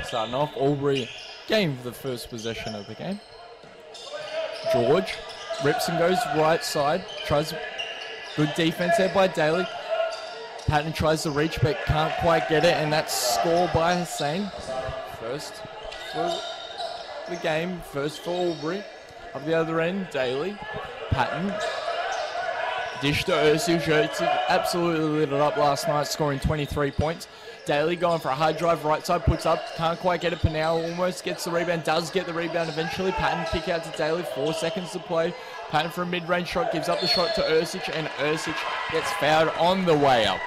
Starting off, Albury gained the first possession of the game. George rips and goes right side. Tries good defense there by Daly. Patton tries to reach but can't quite get it, and that's scored by Hussein. First for the game, first for Albury. Up the other end, Daly. Patton. Dish to Ursi. Ursi absolutely lit it up last night, scoring 23 points. Daly going for a hard drive, right side, puts up, can't quite get it. Pinal almost gets the rebound, does get the rebound eventually. Patton kick out to Daly, 4 seconds to play. Patton for a mid-range shot, gives up the shot to Ursic, and Ursic gets fouled on the way up.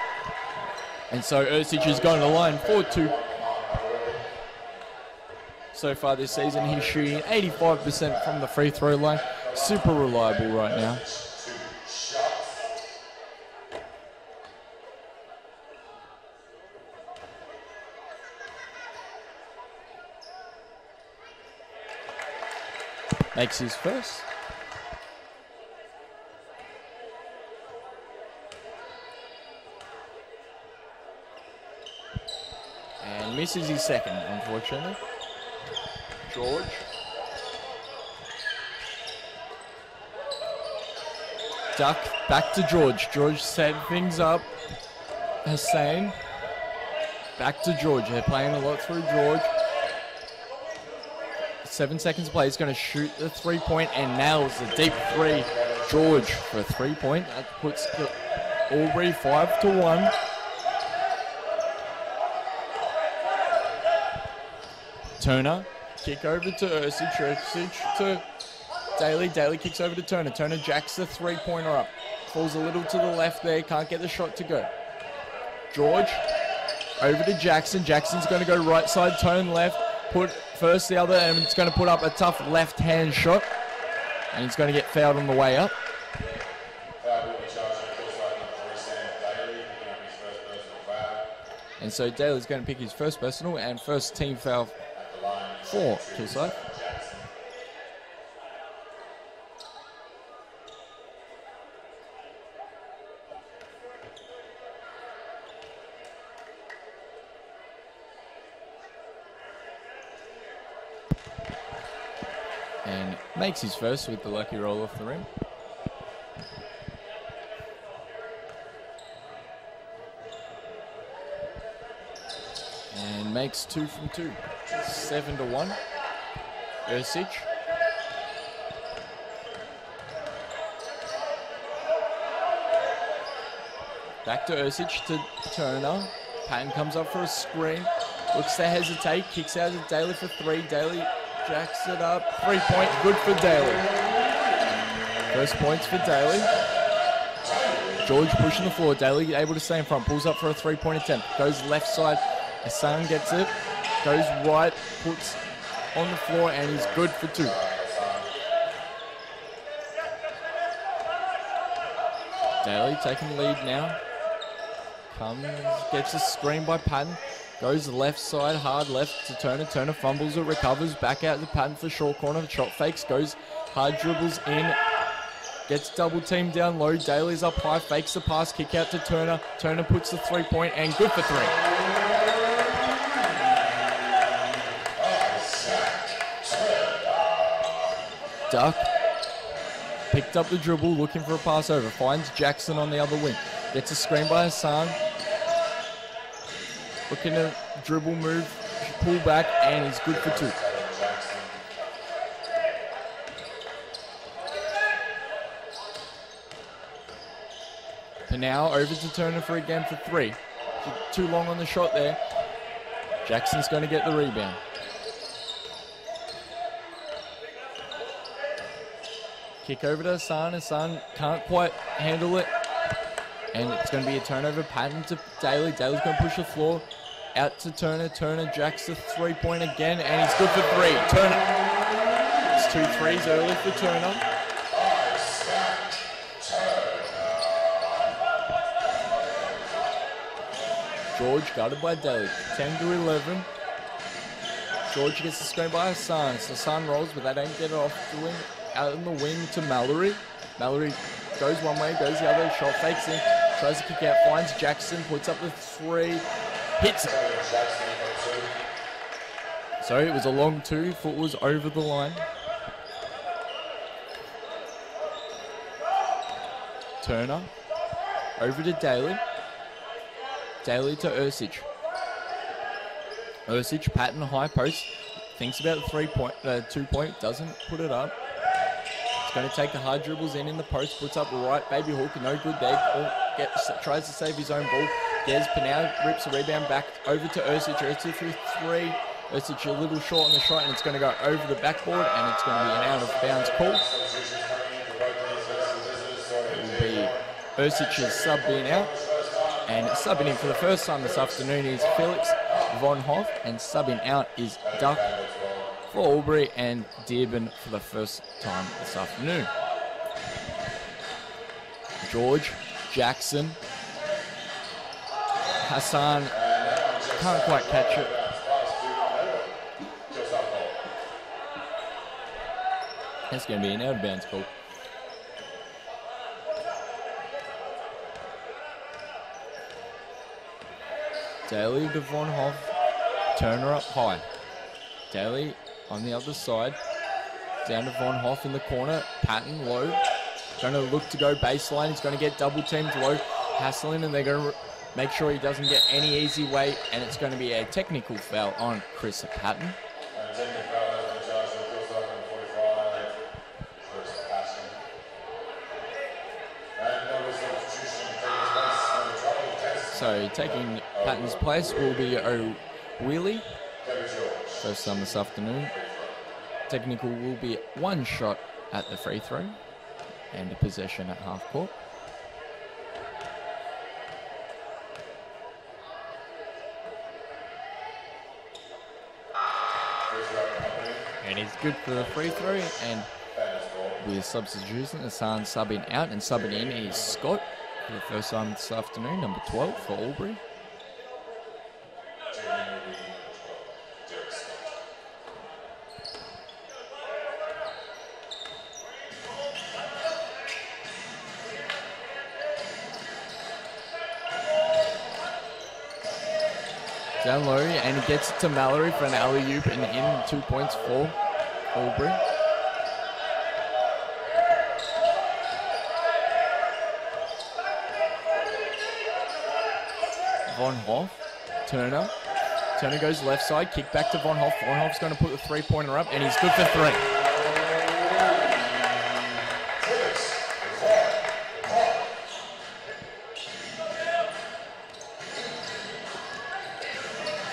And so Ursic has gone to the line for 2. So far this season, he's shooting 85% from the free throw line. Super reliable right now. Makes his first. And misses his second, unfortunately. George. Duck back to George. George set things up. Hussein. Back to George. They're playing a lot through George. 7 seconds to play. He's going to shoot the 3-point and nails the deep 3. George for a 3-point. That puts Albury 5-1. Turner. Kick over to Ursic. Ursic to Daly. Daly kicks over to Turner. Turner jacks the 3-pointer up. Falls a little to the left there. Can't get the shot to go. George. Over to Jackson. Jackson's going to go right side. Turn left. Put first the other, and it's going to put up a tough left-hand shot. And he's going to get fouled on the way up. And so Daly's going to pick his first personal and first team foul for Kilsyth. And makes his first with the lucky roll off the rim. And makes 2 from 2. 7-1. Ursic. Back to Ursic to Turner. Patton comes up for a screen. Looks to hesitate. Kicks out to Daly for 3. Daly jacks it up. 3-point. Good for Daly. First points for Daly. George pushing the floor. Daly able to stay in front. Pulls up for a 3-point attempt. Goes left side. Hassan gets it. Goes right. Puts on the floor, and he's good for 2. Daly taking the lead now. Comes, gets a screen by Patton. Goes left side, hard left to Turner. Turner fumbles it, recovers, back out to Patton for short corner. Shot fakes, goes hard, dribbles in. Gets double teamed down low. Daly's up high, fakes the pass, kick out to Turner. Turner puts the 3-point and good for 3. Duck picked up the dribble, looking for a pass over. Finds Jackson on the other wing. Gets a screen by Hassan. Looking to dribble move, pull back, and he's good for 2. Pinal over to Turner for again for 3. Too long on the shot there. Jackson's going to get the rebound. Kick over to Hassan. Hassan can't quite handle it. And it's going to be a turnover. Patton to Daly. Daly's going to push the floor. Out to Turner. Turner jacks the 3-point again. And he's good for 3. Turner. It's 2 threes early for Turner. George guarded by Daly. 10-11. George gets the screen by Hassan. So Hassan rolls, but they don't get it off to him. Out in the wing to Mallory. Mallory goes one way, goes the other. Shot fakes in. Tries to kick out, finds Jackson. Puts up the 3. Hits it. So it was a long 2. Foot was over the line. Turner. Over to Daly. Daly to Ursic. Ursic, Patton, high post. Thinks about the 2-point. Doesn't put it up. It's going to take the hard dribbles in the post. Puts up right, baby hook. No good there. Tries to save his own ball. Des Pinau rips a rebound back over to Ursic. Ursic for 3. Ursic a little short on the shot, and it's going to go over the backboard, and it's going to be an out-of-bounds call. It will be Ursic's sub being out. And subbing in for the first time this afternoon is Felix Von Hoff, and subbing out is Duck for Albury and Dearborn for the first time this afternoon. George, Jackson, Hassan can't quite catch it. That's going to be an out-of-bounds call. Daly to Von Hoff. Turner up high. Daly on the other side. Down to Von Hoff in the corner. Patton low. Going to look to go baseline. He's going to get double teamed low. Hassling, and they're going to make sure he doesn't get any easy way. And it's going to be a technical foul on Chris Patton. So taking Patton's place will be O'Wheely. First time this afternoon. Technical will be 1 shot at the free throw and a possession at half court. And he's good for the free throw, and with substitution, Hassan subbing out, and subbing in is Scott for the first time this afternoon, number 12 for Albury. Down low, and he gets it to Mallory for an alley-oop, and in 2 points for Albury. Von Hoff, Turner. Turner goes left side, kick back to Von Hoff. Von Hoff's going to put the 3-pointer up, and he's good for 3.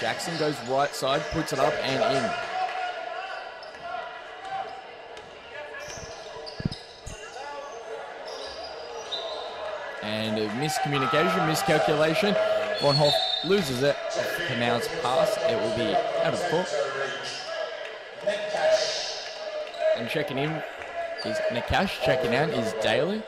Jackson goes right side, puts it up and in. And a miscommunication, miscalculation. Von Hoff loses it. Pronounced pass. It will be out of court. And checking in is Nakash. Checking out is Daly.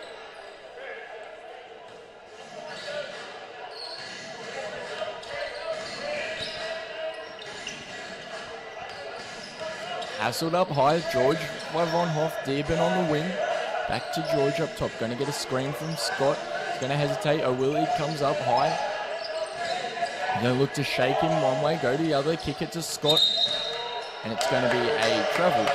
Hassled up high, George by Von Hoff, Dearborn on the wing. Back to George up top, going to get a screen from Scott. He's going to hesitate, O'Willie comes up high. He's going to look to shake him one way, go to the other, kick it to Scott. And it's going to be a travel.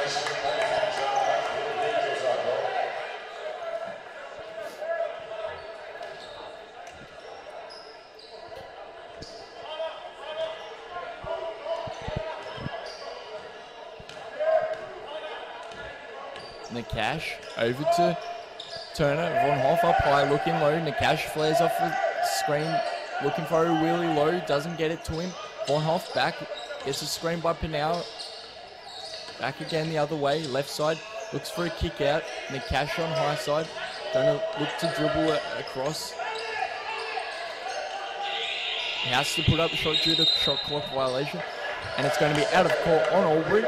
Nakash over to Turner. Von Hoff up high, looking low. Nakash flares off the screen, looking for a wheelie low. Doesn't get it to him. Von Hoff back, gets a screen by Pinau. Back again the other way, left side. Looks for a kick out. Nakash on high side. Going to look to dribble it across. He has to put up the shot due to shot clock violation. And it's going to be out of court on Albury.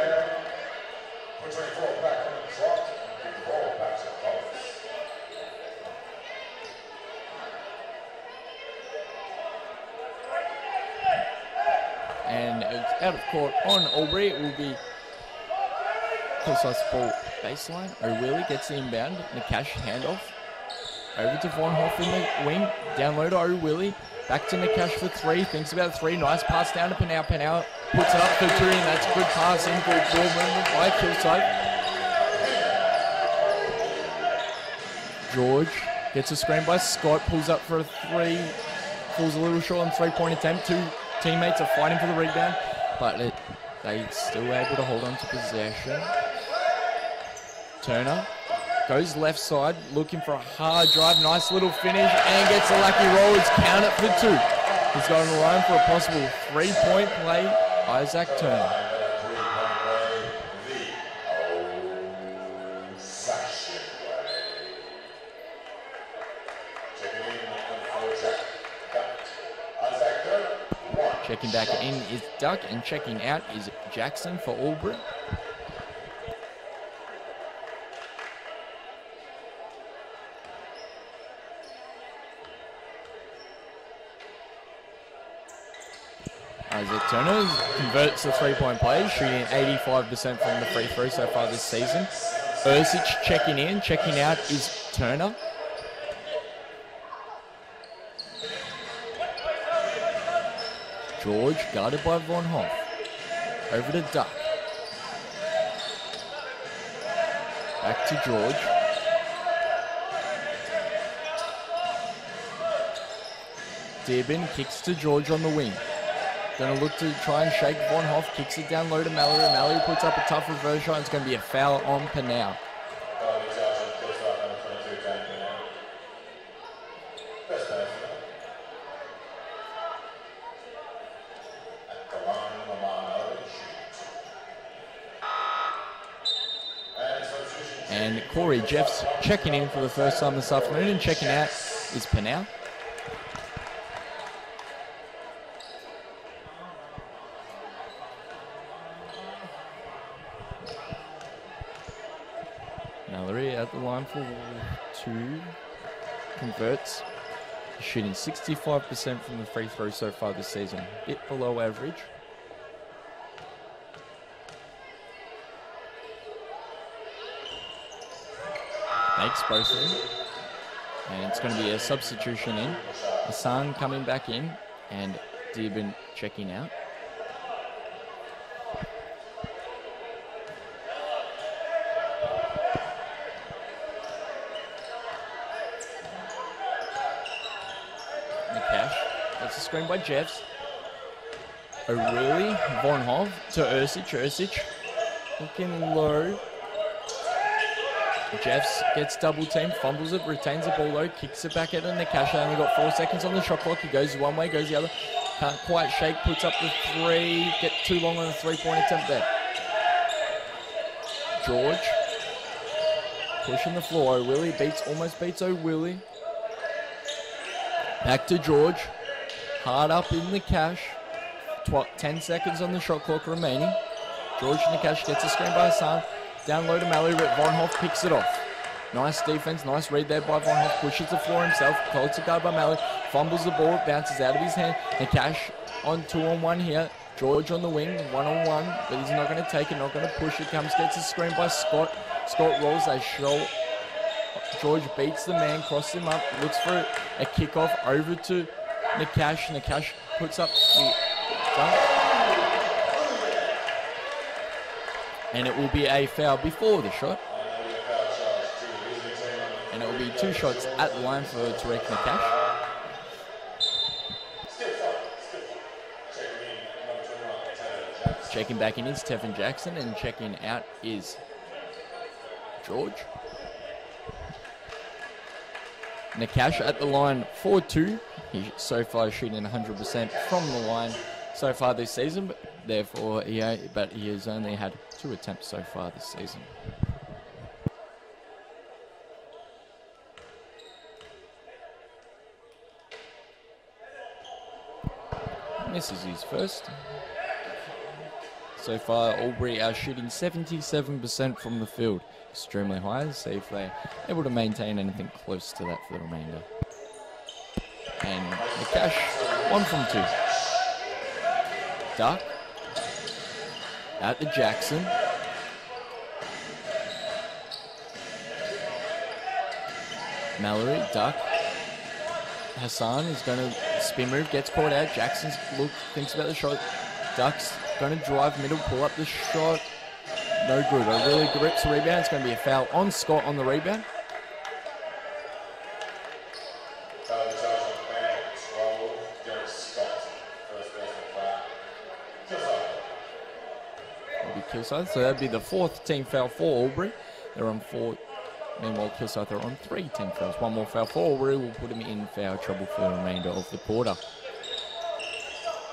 out of court on Albury. It will be Kilsyth ball baseline. O'Wheely gets the inbound. Nakash handoff. Over to Von Hoff in the wing. Down low to O'Wheely. Back to Nakash for three. Thinks about three. Nice pass down to Panau. Panau puts it up for two, and that's good passing. Good ball movement by Kilsyth. George gets a screen by Scott. Pulls up for a three. Falls a little short on three-point attempt. Two teammates are fighting for the rebound, but they still able to hold on to possession. Turner goes left side, looking for a hard drive. Nice little finish, and gets a lucky roll. It's counted for two. He's got on the line for a possible three-point play. Isaac Turner. Checking back in is Duck, and checking out is Jackson for Albury. Isaac Turner converts the three-point play, shooting 85% from the free throw so far this season. Ursic checking in, checking out is Turner. George guarded by Von Hoff. Over to Duck. Back to George. Dearborn kicks to George on the wing. Gonna look to try and shake Von Hoff. Kicks it down low to Mallory. Mallory puts up a tough reverse shot. It's going to be a foul on Panau. And Corey Jeffs checking in for the first time this afternoon, and checking out is Panau. Mallory at the line for two. Converts. Shooting 65% from the free throw so far this season. A bit below average. Makes both of them. And it's going to be a substitution in. Hassan coming back in, and Dearborn checking out. Nakash gets a screen by Jeffs. O'Reilly, Von Hoff to Ursic. Ursic looking low. Jeffs gets double teamed, fumbles it, retains the ball low, kicks it back at Nakash. Only got 4 seconds on the shot clock. He goes one way, goes the other. Can't quite shake, puts up the three. Get too long on the three-point attempt there. George pushing the floor. O'Wheely almost beats O'Wheely. Back to George. Hard up in Nakash. 10 seconds on the shot clock remaining. George Nakash gets a screen by Hassan. Down low to Mallory, but Von Hoff picks it off. Nice defense, nice read there by Von Hoff. Pushes the floor himself. Holds the guard by Mallory. Fumbles the ball, bounces out of his hand. Nakash on 2-on-1 here. George on the wing, 1-on-1, but he's not going to take it, not going to push it. Gets a screen by Scott. Scott rolls a shot. George beats the man, crosses him up, looks for a kickoff over to Nakash. Nakash puts up the dunk. And it will be a foul before the shot. And it will be 2 shots at the line for Tarek Nakash. Checking back in is Tevin Jackson, and checking out is George. Nakash at the line for 2. He's so far shooting 100% from the line so far this season, but therefore he has only had 2 attempts so far this season. Misses his first. So far, Albury are shooting 77% from the field. Extremely high. See if they're able to maintain anything close to that for the remainder. And Nakash, 1 from 2. Duck Out to Jackson. Mallory, duck. Hassan is going to spin move, gets caught out. Jackson's thinks about the shot. Duck's going to drive middle, pull up the shot. No good. O'Reilly grips the rebound. It's going to be a foul on Scott on the rebound. It'll be Kilsyth. So that'd be the 4th team foul for Albury. They're on 4. Meanwhile, Kilsyth are on 3 team fouls. One more foul for Albury will put him in foul trouble for the remainder of the quarter.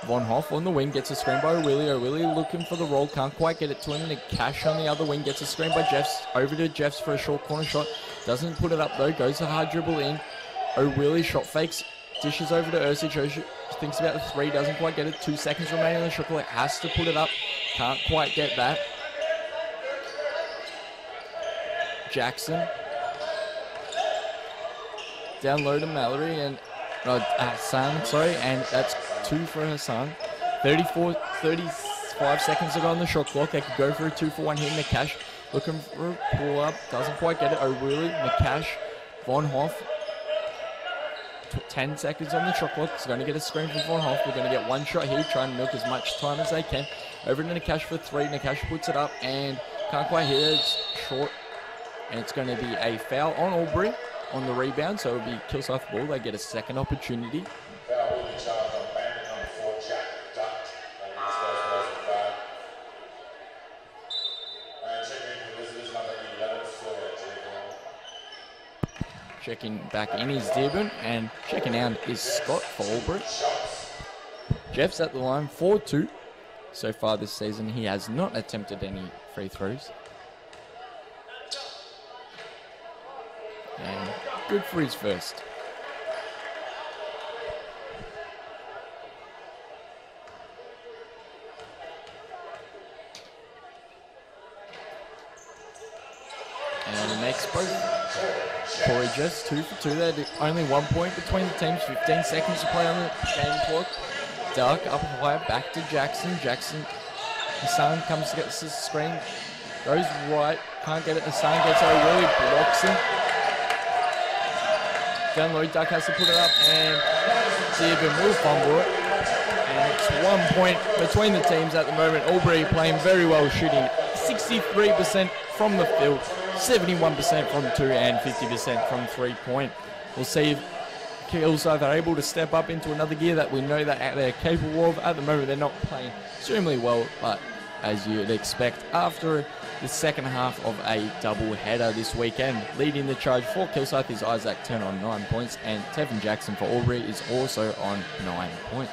Von Hoff on the wing gets a screen by O'Willy. O'Willy looking for the roll, can't quite get it to him. Cash on the other wing gets a screen by Jeffs. Over to Jeffs for a short corner shot. Doesn't put it up though, goes a hard dribble in. O'Willy shot fakes, dishes over to Ursic. Ursic thinks about the 3, doesn't quite get it. 2 seconds remaining on the shot clock, has to put it up. Can't quite get that. Jackson. Down low to Mallory and Hassan, sorry, and that's 2 for Hassan. 35 seconds to go on the shot clock. They could go for a 2-for-1 hit. Nakash looking for a pull up, doesn't quite get it. O'Reilly, Nakash, Von Hoff. 10 seconds on the shot clock. He's going to get a screen from Von Hoff. We're going to get one shot here, try and milk as much time as they can. Over to Nakash for 3. Nakash puts it up and can't quite hit it. It's short. And it's going to be a foul on Albury on the rebound, so it'll be Kilsyth ball. They get a second opportunity. Checking back in is Dearborn, and checking out is Scott for Albury. Jeff's at the line, 4-2. So far this season, he has not attempted any free throws. And good for his first. And the next both. Corey just 2 for 2 there. Only 1 point between the teams. 15 seconds to play on the game clock. Duck up high, back to Jackson. Jackson, Hassan comes to get the screen. Goes right, can't get it. Hassan gets over, really blocks him. Down low, Duck has to put it up, and Dearborn will fumble it. And it's 1 point between the teams at the moment. Albury playing very well, shooting 63% from the field, 71% from 2, and 50% from 3-point. We'll see if Kilsyth are able to step up into another gear that we know that they're capable of. At the moment, they're not playing extremely well, but as you'd expect, after the second half of a double-header this weekend. Leading the charge for Kilsyth is Isaac Turner on 9 points, and Tevin Jackson for Albury is also on 9 points.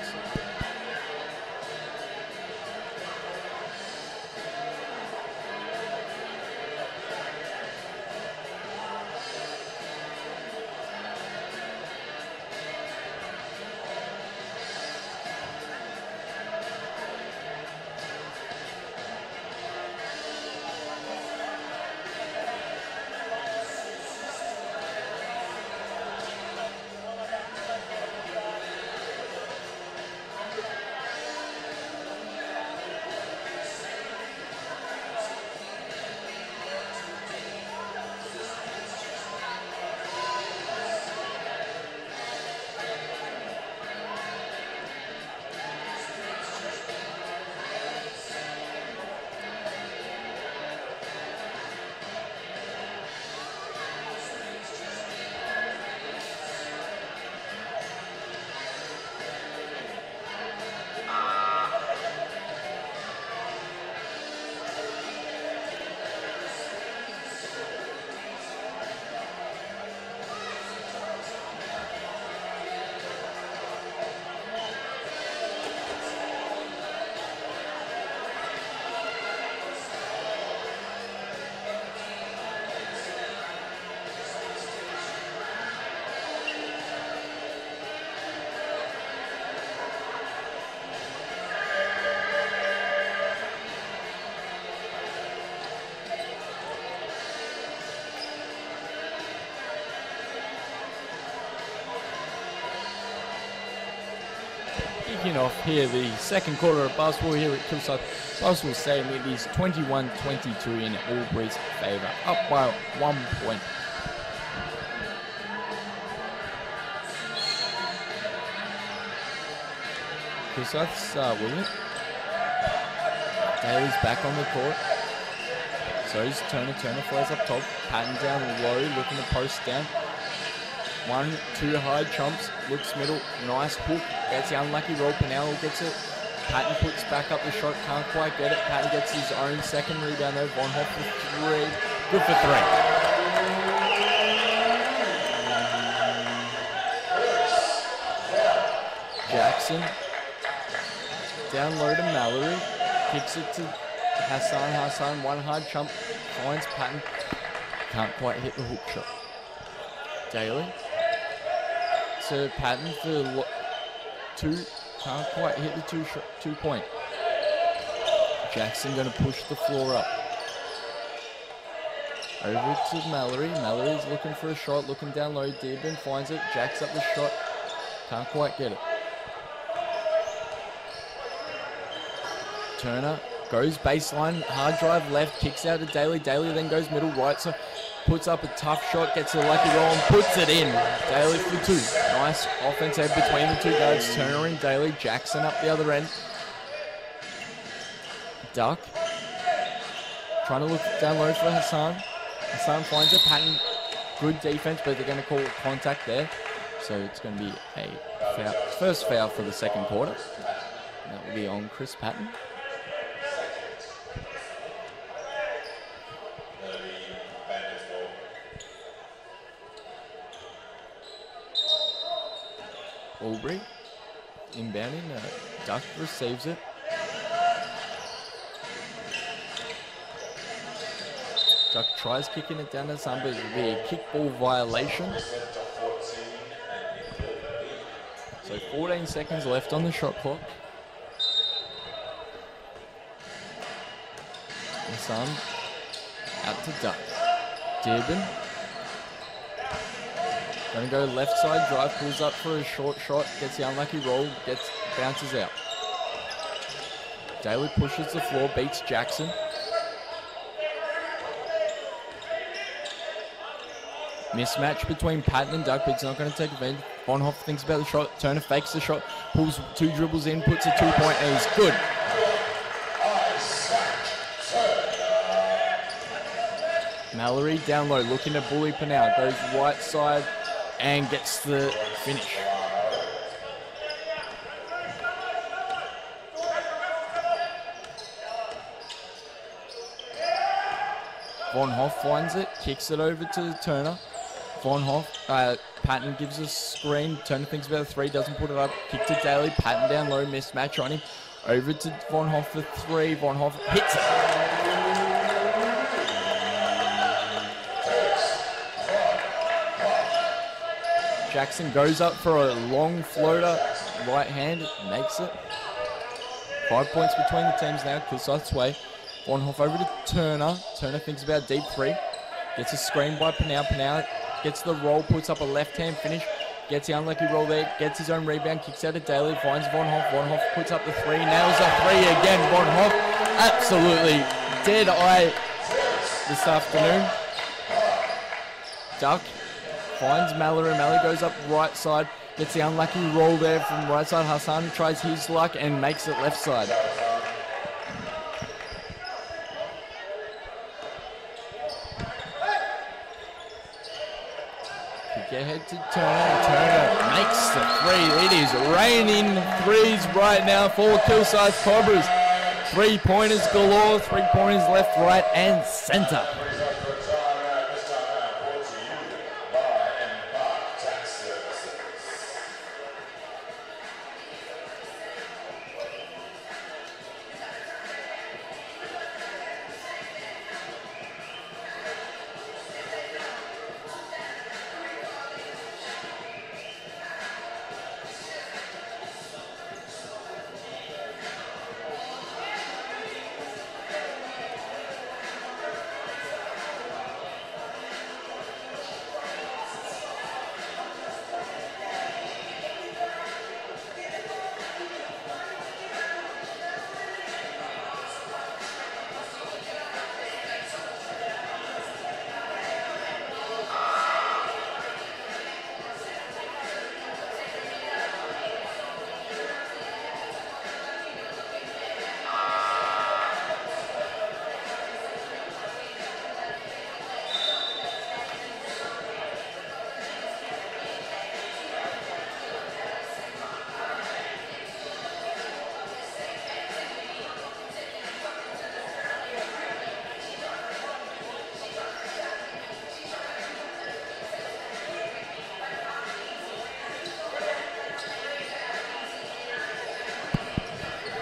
Kicking off here the second quarter of basketball here at Kilsyth Basketball Stadium. It is 21-22 in Albury's favour, up by 1 point. Kilsyth's winning it. Daly's back on the court. So he's Turner flies up top. Patton down low, looking to post down. 1, 2 high chumps, looks middle, nice hook, gets the unlucky roll, Pinello gets it. Patton puts back up the shot, can't quite get it. Patton gets his own second rebound though. Von Hoff for 3, good for 3. Jackson, down low to Mallory, kicks it to Hassan, 1 hard chump, finds Patton, can't quite hit the hook shot. Daly to Patton for 2, can't quite hit the 2 point. Jackson going to push the floor up. Over to Mallory. Mallory's looking for a shot, looking down low. Dearborn finds it, jacks up the shot, can't quite get it. Turner goes baseline, hard drive left, kicks out to Daly. Daly then goes middle right, so puts up a tough shot, gets a lucky roll and puts it in. Daly for 2. Nice offense head between the 2 guards. Turner and Daly. Jackson up the other end. Duck. Trying to look down low for Hassan. Hassan finds a Patton. Good defense, but they're going to call contact there. So it's going to be a foul. First foul for the second quarter. And that will be on Chris Patton. Albury inbounding, Duck receives it. Duck tries kicking it down to Hassan, but it'll be a kickball violation. So 14 seconds left on the shot clock. Hassan out to Duck. Dearborn. Going to go left side drive, pulls up for a short shot, gets the unlucky roll, bounces out. Daly pushes the floor, beats Jackson. Mismatch between Patton and Duck, but he's not going to take advantage. Von Hoff thinks about the shot, Turner fakes the shot, pulls 2 dribbles in, puts a 2-point, and he's good. Mallory down low, looking to bully Pinal, goes right side, and gets the finish. Von Hoff finds it, kicks it over to Turner. Von Hoff, Patton gives a screen. Turner thinks about a 3, doesn't put it up. Kick to Daly, Patton down low, mismatch on him. Over to Von Hoff for 3. Von Hoff hits it. Jackson goes up for a long floater, right hand, makes it. 5 points between the teams now, Kilsyth's way. Von Hoff over to Turner. Turner thinks about deep 3. Gets a screen by Pinal. Pinal gets the roll, puts up a left-hand finish. Gets the unlucky roll there, gets his own rebound, kicks out to Daly, finds Von Hoff. Von Hoff puts up the 3, nails the 3 again. Von Hoff absolutely dead eye this afternoon. Duck finds Mallory. Mallory goes up right side, gets the unlucky roll there from right side. Hassan tries his luck and makes it left side. Kick ahead to Turner. Turner makes the 3. It is raining 3s right now for Kilsyth Cobras. 3-pointers galore, 3-pointers left, right, and centre.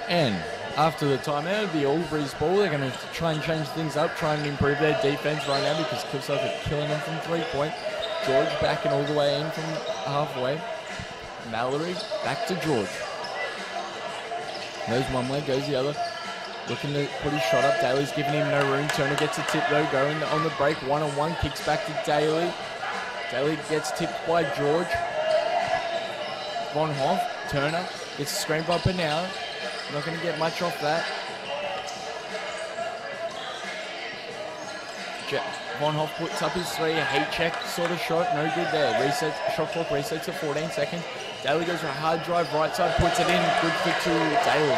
And after the timeout, the Albury's ball, they're going to try and change things up, try and improve their defense right now because Kilsyth are killing them from 3-point. George backing all the way in from halfway. Mallory back to George. Goes one way, goes the other. Looking to put his shot up. Daly's giving him no room. Turner gets a tip though, going on the break. One-on-one, kicks back to Daly. Daly gets tipped by George. Von Hoff, Turner gets a screen bumper now. Not going to get much off that. Von Hoff puts up his three, a heat check sort of shot, no good there. Reset, shot clock resets at 14 seconds. Daly goes for a hard drive right side, puts it in, good for two, Daly.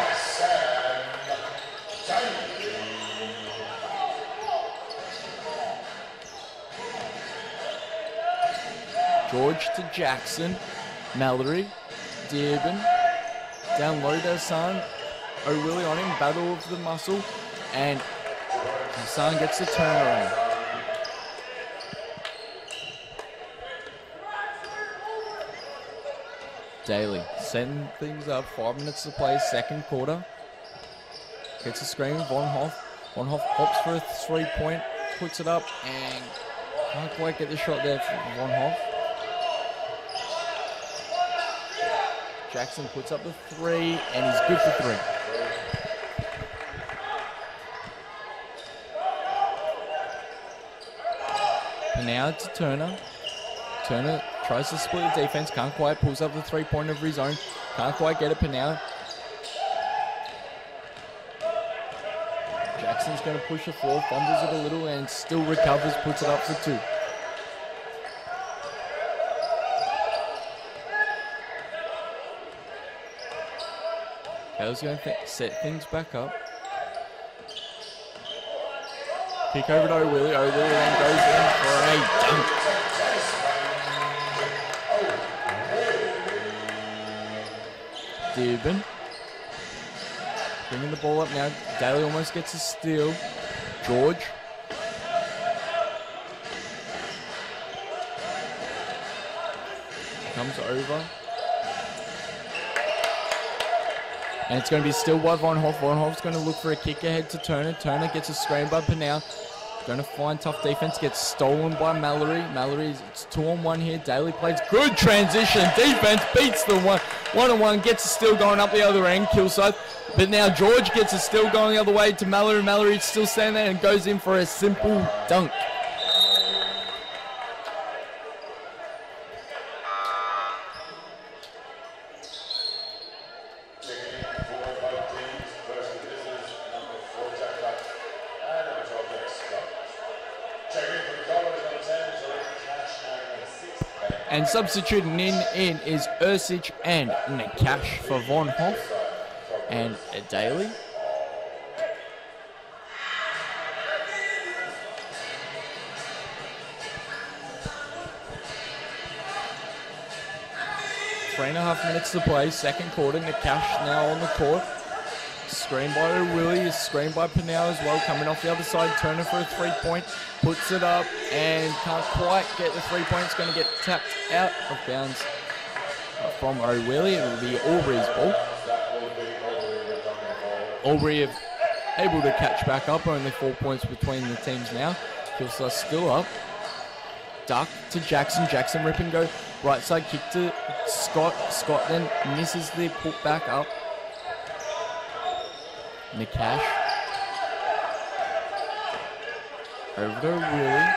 George to Jackson, Mallory, Dearborn, down low to Hassan, O'Willie on him, battle of the muscle, and Hassan gets the turnaround. Daly setting things up, 5 minutes to play, second quarter. Gets a screen, Von Hoff. Von Hoff pops for a 3-point, puts it up, and can't quite get the shot there from Von Hoff. Jackson puts up the 3, and he's good for 3. And now to Turner. Turner tries to split the defense, can't quite, pulls up the 3-pointer of his own, can't quite get it, Pinau. Jackson's going to push the floor, fumbles it a little, and still recovers, puts it up for 2. Hale's going to set things back up. Kick over to O'Willie. O'Willie then goes in for a dunk. Dearborn bringing the ball up now. Daly almost gets a steal. George. Comes over. And it's going to be still by Von Hoff. Von Hoff's going to look for a kick ahead to Turner. Turner gets a screen by Pinau. Going to find tough defense. Gets stolen by Mallory. Mallory, it's 2-on-1 here. Daly plays good transition. Defense beats the one-on-one. Gets a steal going up the other end. Kilsyth. But now George gets a steal going the other way to Mallory. Mallory's still standing there and goes in for a simple dunk. And substituting in is Ursic and Nakash for Von Hoff and Daly. Three and a half minutes to play, second quarter. Nakash now on the court. Screen by O'Willie, screen by Pinau as well, coming off the other side. Turner for a 3-point, puts it up and can't quite get the 3-point. It's going to get tapped out of bounds from O'Willie. It will be Albury's ball. Albury able to catch back up, only 4 points between the teams now. Kilsyth still up. Duck to Jackson. Jackson rip and go right side, kick to Scott. Scott then misses the put back up. Nakash. Over to O'Willie.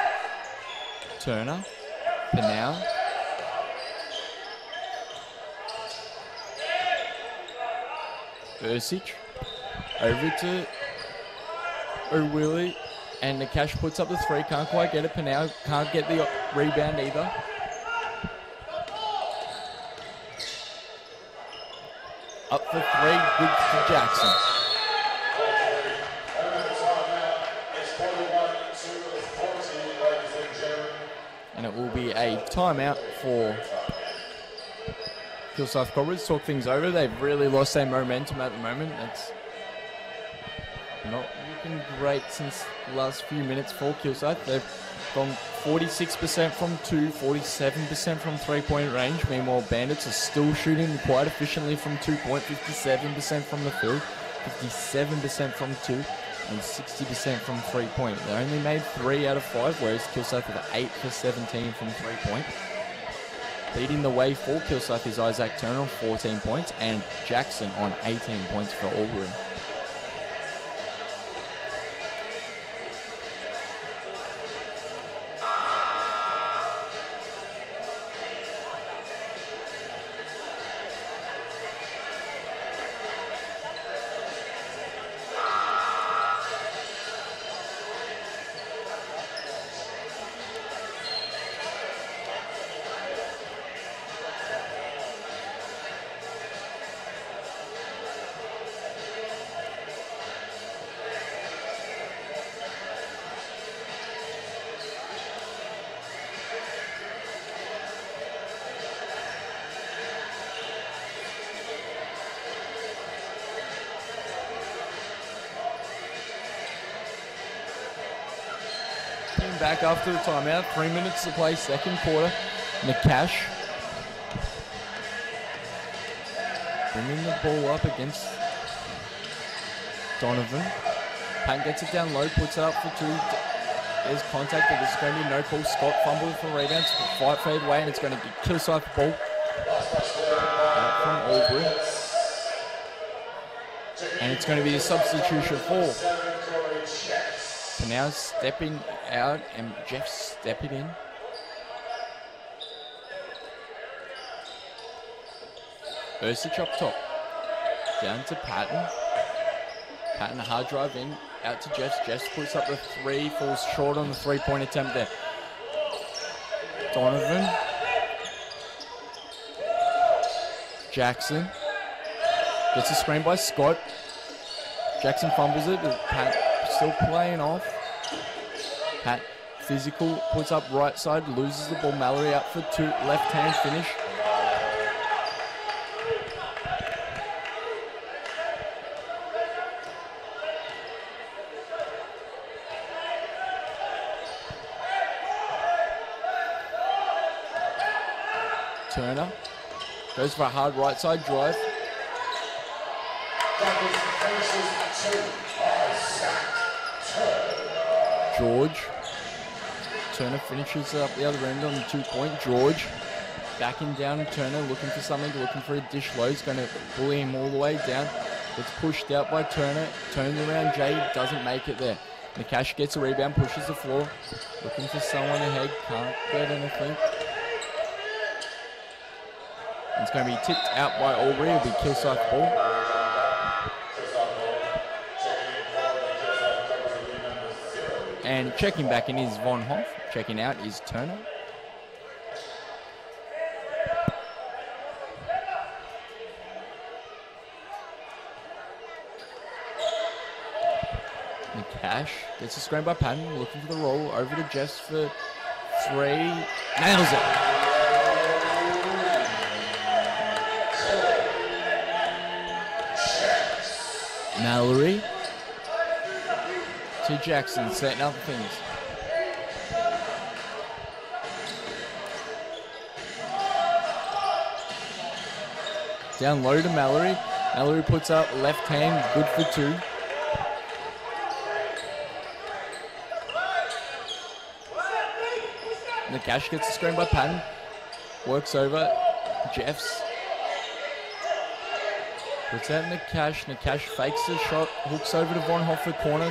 Turner. Pinau. Ursic. Over to O'Willie. And Nakash puts up the 3. Can't quite get it. Pinau can't get the rebound either. Up for 3. Good for Jackson. And it will be a timeout for Kilsyth Cobras. Talk things over. They've really lost their momentum at the moment. It's not looking great since the last few minutes for Kilsyth. They've gone 46% from 2, 47% from 3-point range. Meanwhile, Bandits are still shooting quite efficiently from 2-point, 57% from the field. 57% from 2, and 60% from 3-point. They only made 3 out of 5, whereas Kilsyth were 8 for 17 from 3-point. Leading the way for Kilsyth is Isaac Turner on 14 points, and Jackson on 18 points for Albury. Back after the timeout, 3 minutes to play, second quarter. Nakash bringing the ball up against Donovan. Patton gets it down low, puts it up for 2. There's contact, but there's going to be no call. Scott fumbled for rebounds. Fight fade away, and it's going to be Kilsyth ball out from Albury. And it's going to be a substitution for now stepping out, and Jeff stepping in. Ursich up top. Down to Patton. Patton hard drive in, out to Jeffs. Jeffs puts up the 3, falls short on the 3-point attempt there. Donovan. Jackson. Gets a screen by Scott. Jackson fumbles it, but Pat still playing off. Pat physical, puts up right side, loses the ball. Mallory up for 2, left hand finish. Turner goes for a hard right side drive. George. Turner finishes up the other end on the 2-point. George backing down. Turner looking for something, looking for a dish low. He's going to bully him all the way down. Gets pushed out by Turner. Turns around. Jay doesn't make it there. Nakash gets a rebound, pushes the floor. Looking for someone ahead. Can't get anything. It's going to be tipped out by Albury. It'll be Kilsyth ball. And checking back in is Von Hoff. Checking out is Turner. Nakash gets a screen by Patton. Looking for the roll. Over to Jeffs for 3. Nails it. Mallory to Jackson, setting up things. Down low to Mallory. Mallory puts up left hand, good for 2. Nakash gets the screen by Patton. Works over Jeffs. Puts out Nakash. Nakash fakes the shot. Hooks over to Von Hoff for corner.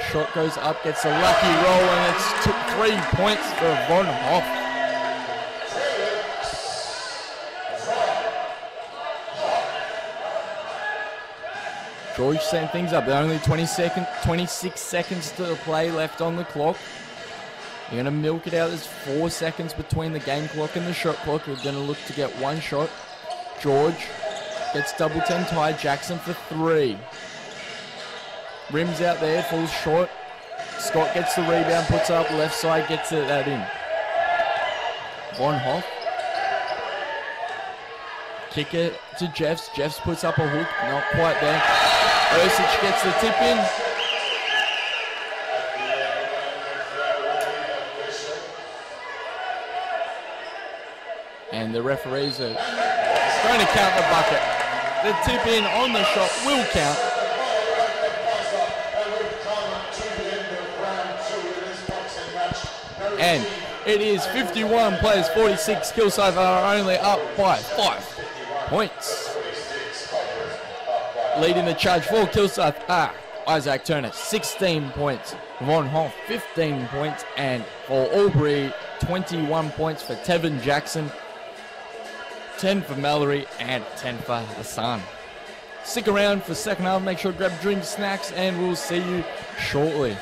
Shot goes up. Gets a lucky roll. And it's 3 points for Von Hoff. George setting things up. There are only 26 seconds to play left on the clock. You're going to milk it out. There's 4 seconds between the game clock and the shot clock. We're going to look to get one shot. George gets double 10 tie. Jackson for 3. Rims out there, falls short. Scott gets the rebound, puts up left side, gets that in. Von Hoff. Kick it to Jeffs. Jeffs puts up a hook, not quite there. Ursich gets the tip in. And the referees are going to count the bucket. The tip in on the shot will count. And it is 51 plays 46. Kilsyth are only up by 5 points. Leading the charge for Kilsyth Isaac Turner, 16 points. Von Hoff, 15 points. And for Albury, 21 points for Tevin Jackson, 10 for Mallory, and 10 for Hassan. Stick around for second half. Make sure to grab drinks, snacks, and we'll see you shortly.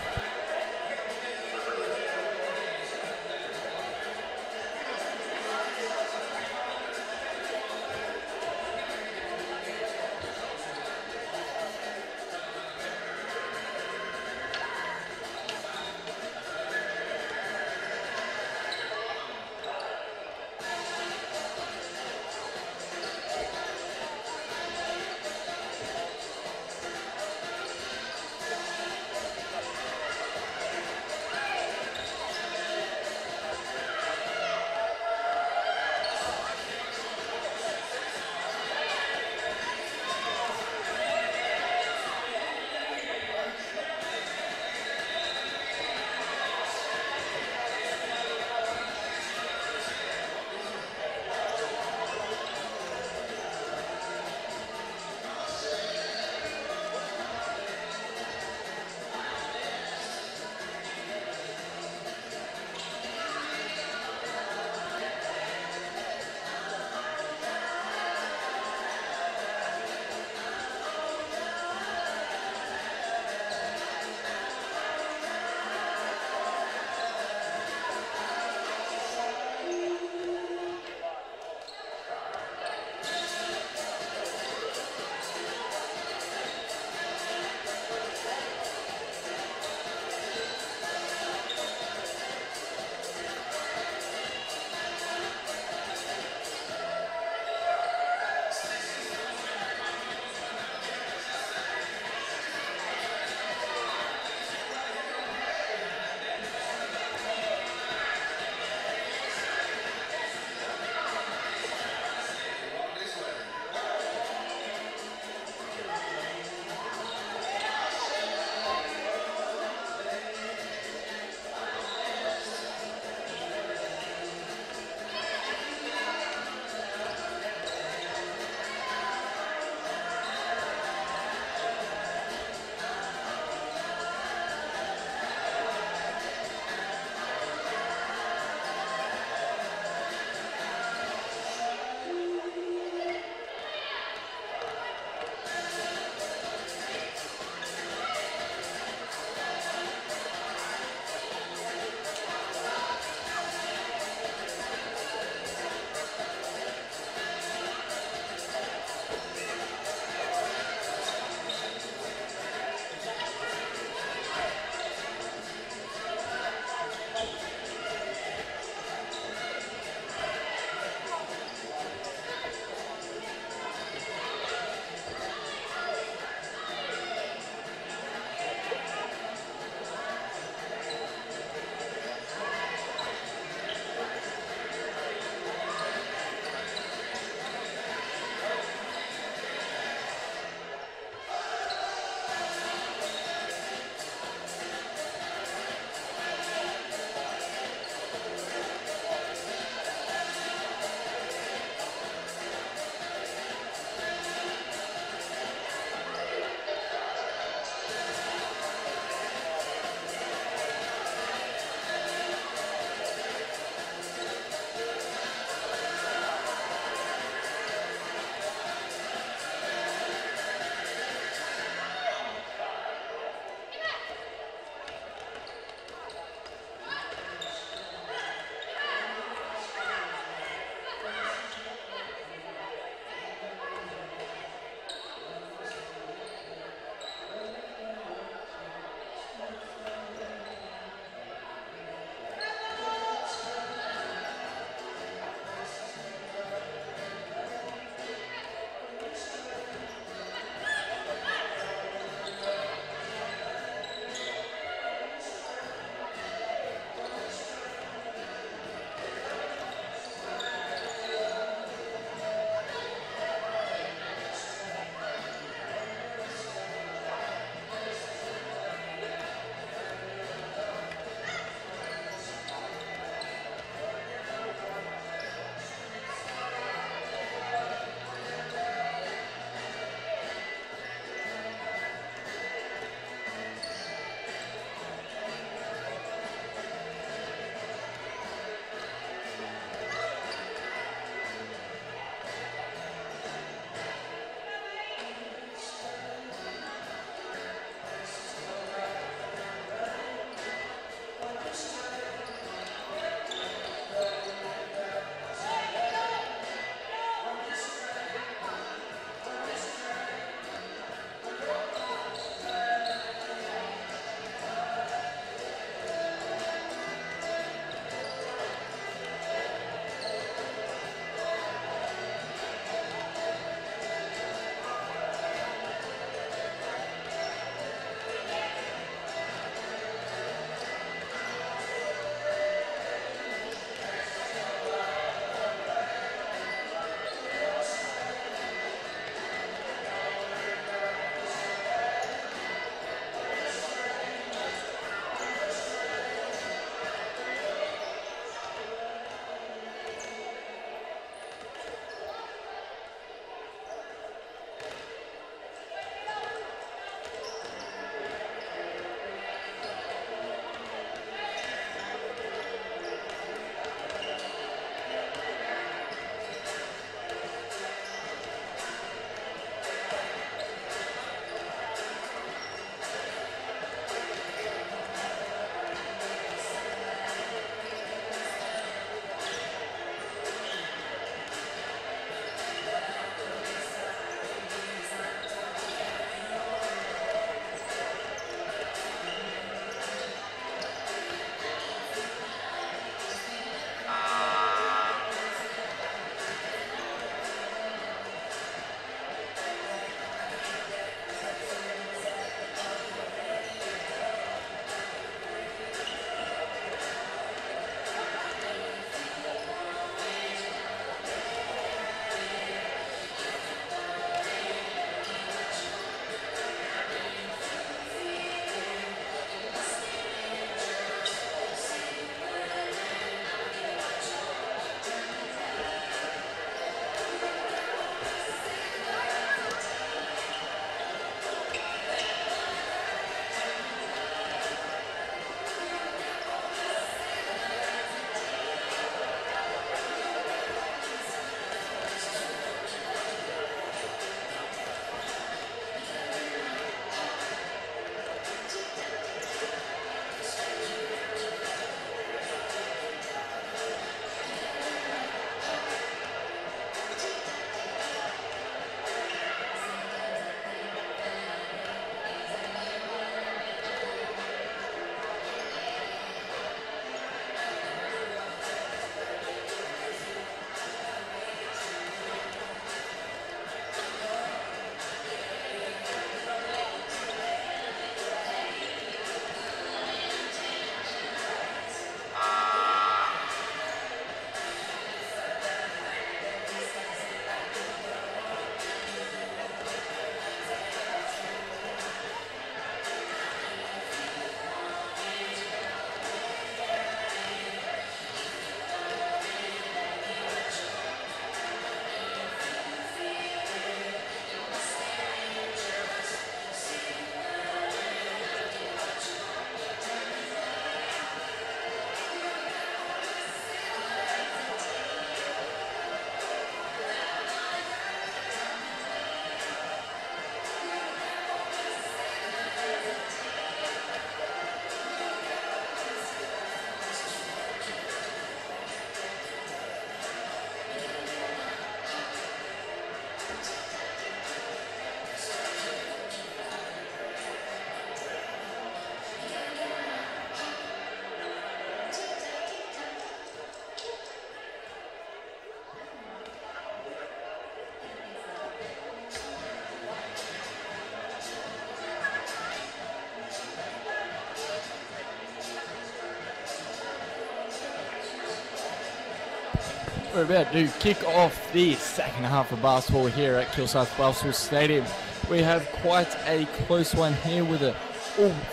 We're about to kick off the second half of basketball here at Kilsyth Basketball Stadium. We have quite a close one here with a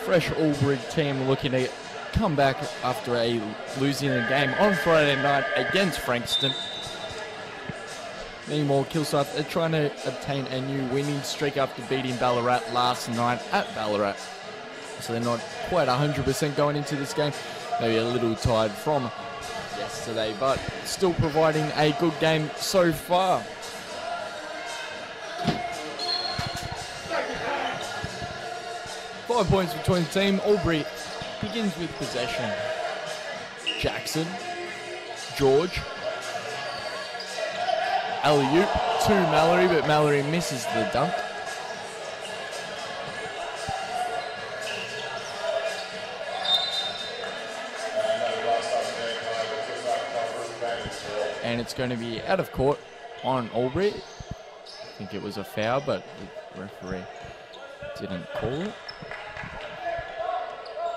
fresh Albury team looking to come back after losing a game on Friday night against Frankston. Meanwhile, Kilsyth are trying to obtain a new winning streak after beating Ballarat last night at Ballarat. So they're not quite 100% going into this game. Maybe a little tired from yesterday, but still providing a good game so far. Five points between the team. Albury begins with possession. Jackson, George, alley-oop to Mallory, but Mallory misses the dunk. And it's going to be out of court on Albury. I think it was a foul, but the referee didn't call it.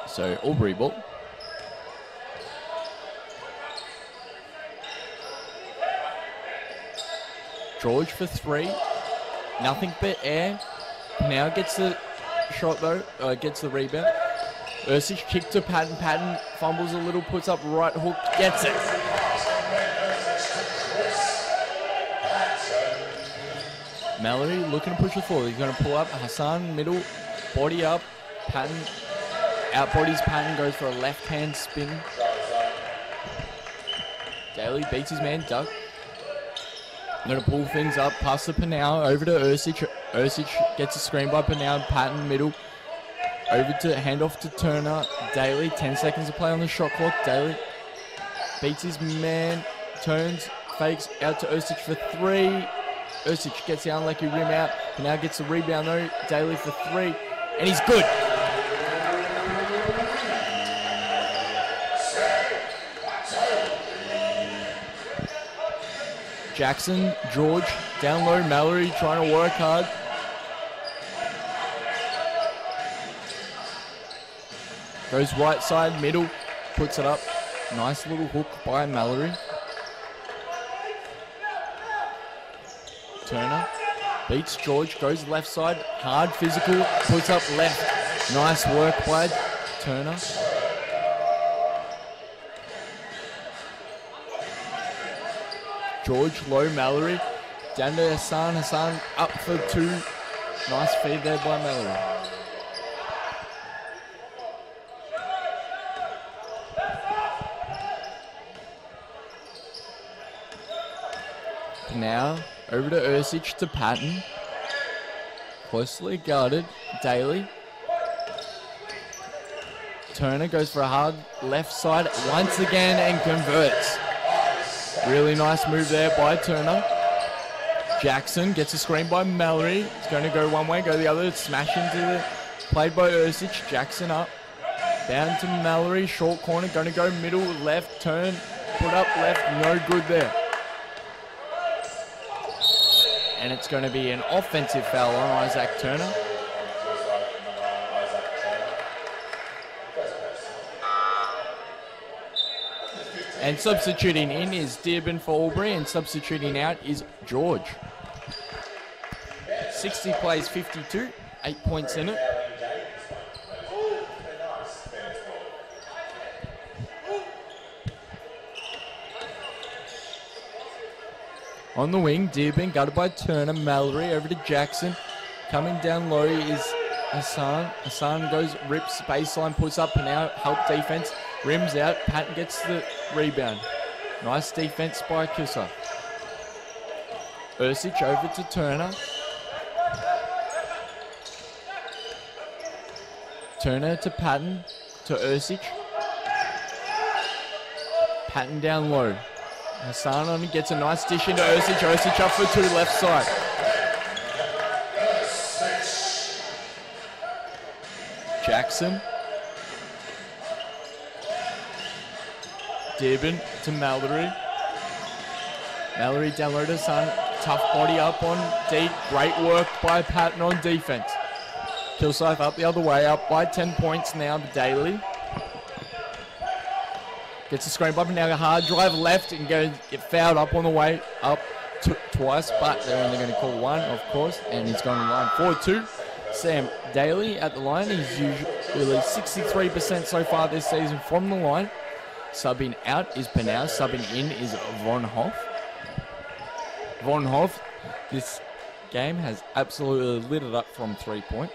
So Albury ball. George for three. Nothing but air. Now gets the shot though, gets the rebound. Ursic kick to Patton. Patton fumbles a little, puts up right hook, gets it. Mallory looking to push it forward. He's going to pull up. Hassan, middle, body up. Patton, out bodies Patton, goes for a left-hand spin. Daly beats his man, duck. Going to pull things up, pass to Panau, over to Ursic. Ursic gets a screen by Panau. Patton, middle, over to handoff to Turner. Daly, 10 seconds to play on the shot clock. Daly beats his man, turns, fakes out to Ursic for three. Ursic gets the unlucky rim out. Now gets the rebound though. Daly for three. And he's good. Jackson, George, down low. Mallory trying to work hard. Goes right side, middle. Puts it up. Nice little hook by Mallory. Turner beats George, goes left side, hard physical, puts up left. Nice work by Turner. George, low, Mallory, down to Hassan. Hassan up for two. Nice feed there by Mallory. Now over to Ursic to Patton. Closely guarded. Daly. Turner goes for a hard left side once again and converts. Really nice move there by Turner. Jackson gets a screen by Mallory. It's going to go one way, go the other. Smash into the played by Ursic. Jackson up. Down to Mallory. Short corner. Going to go middle, left, turn. Put up left. No good there. And it's going to be an offensive foul on Isaac Turner. And substituting in is Dearborn for Albury, and substituting out is George. 60 plays 52, 8 points in it. On the wing, Dearborn guarded by Turner. Mallory over to Jackson. Coming down low is Hassan. Hassan goes, rips baseline, puts up and out, help defense. Rims out, Patton gets the rebound. Nice defense by Kilsyth. Ursic over to Turner. Turner to Patton, to Ursic. Patton down low. Hassan on gets a nice dish into Ursic. Ursic up for two left side. Jackson. Dearborn to Mallory. Mallory down low to Sun. Tough body up on D. Great work by Patton on defense. Kilsyth up the other way, up by 10 points now to Daly. Gets a screen bump, now a hard drive left and get fouled up on the way up twice, but they're only going to call one, of course, and he's going to line forward to Sam Daly at the line. He's usually 63% so far this season from the line. Subbing out is Panau, subbing in is Von Hoff. Von Hoff, this game has absolutely lit it up from 3-point.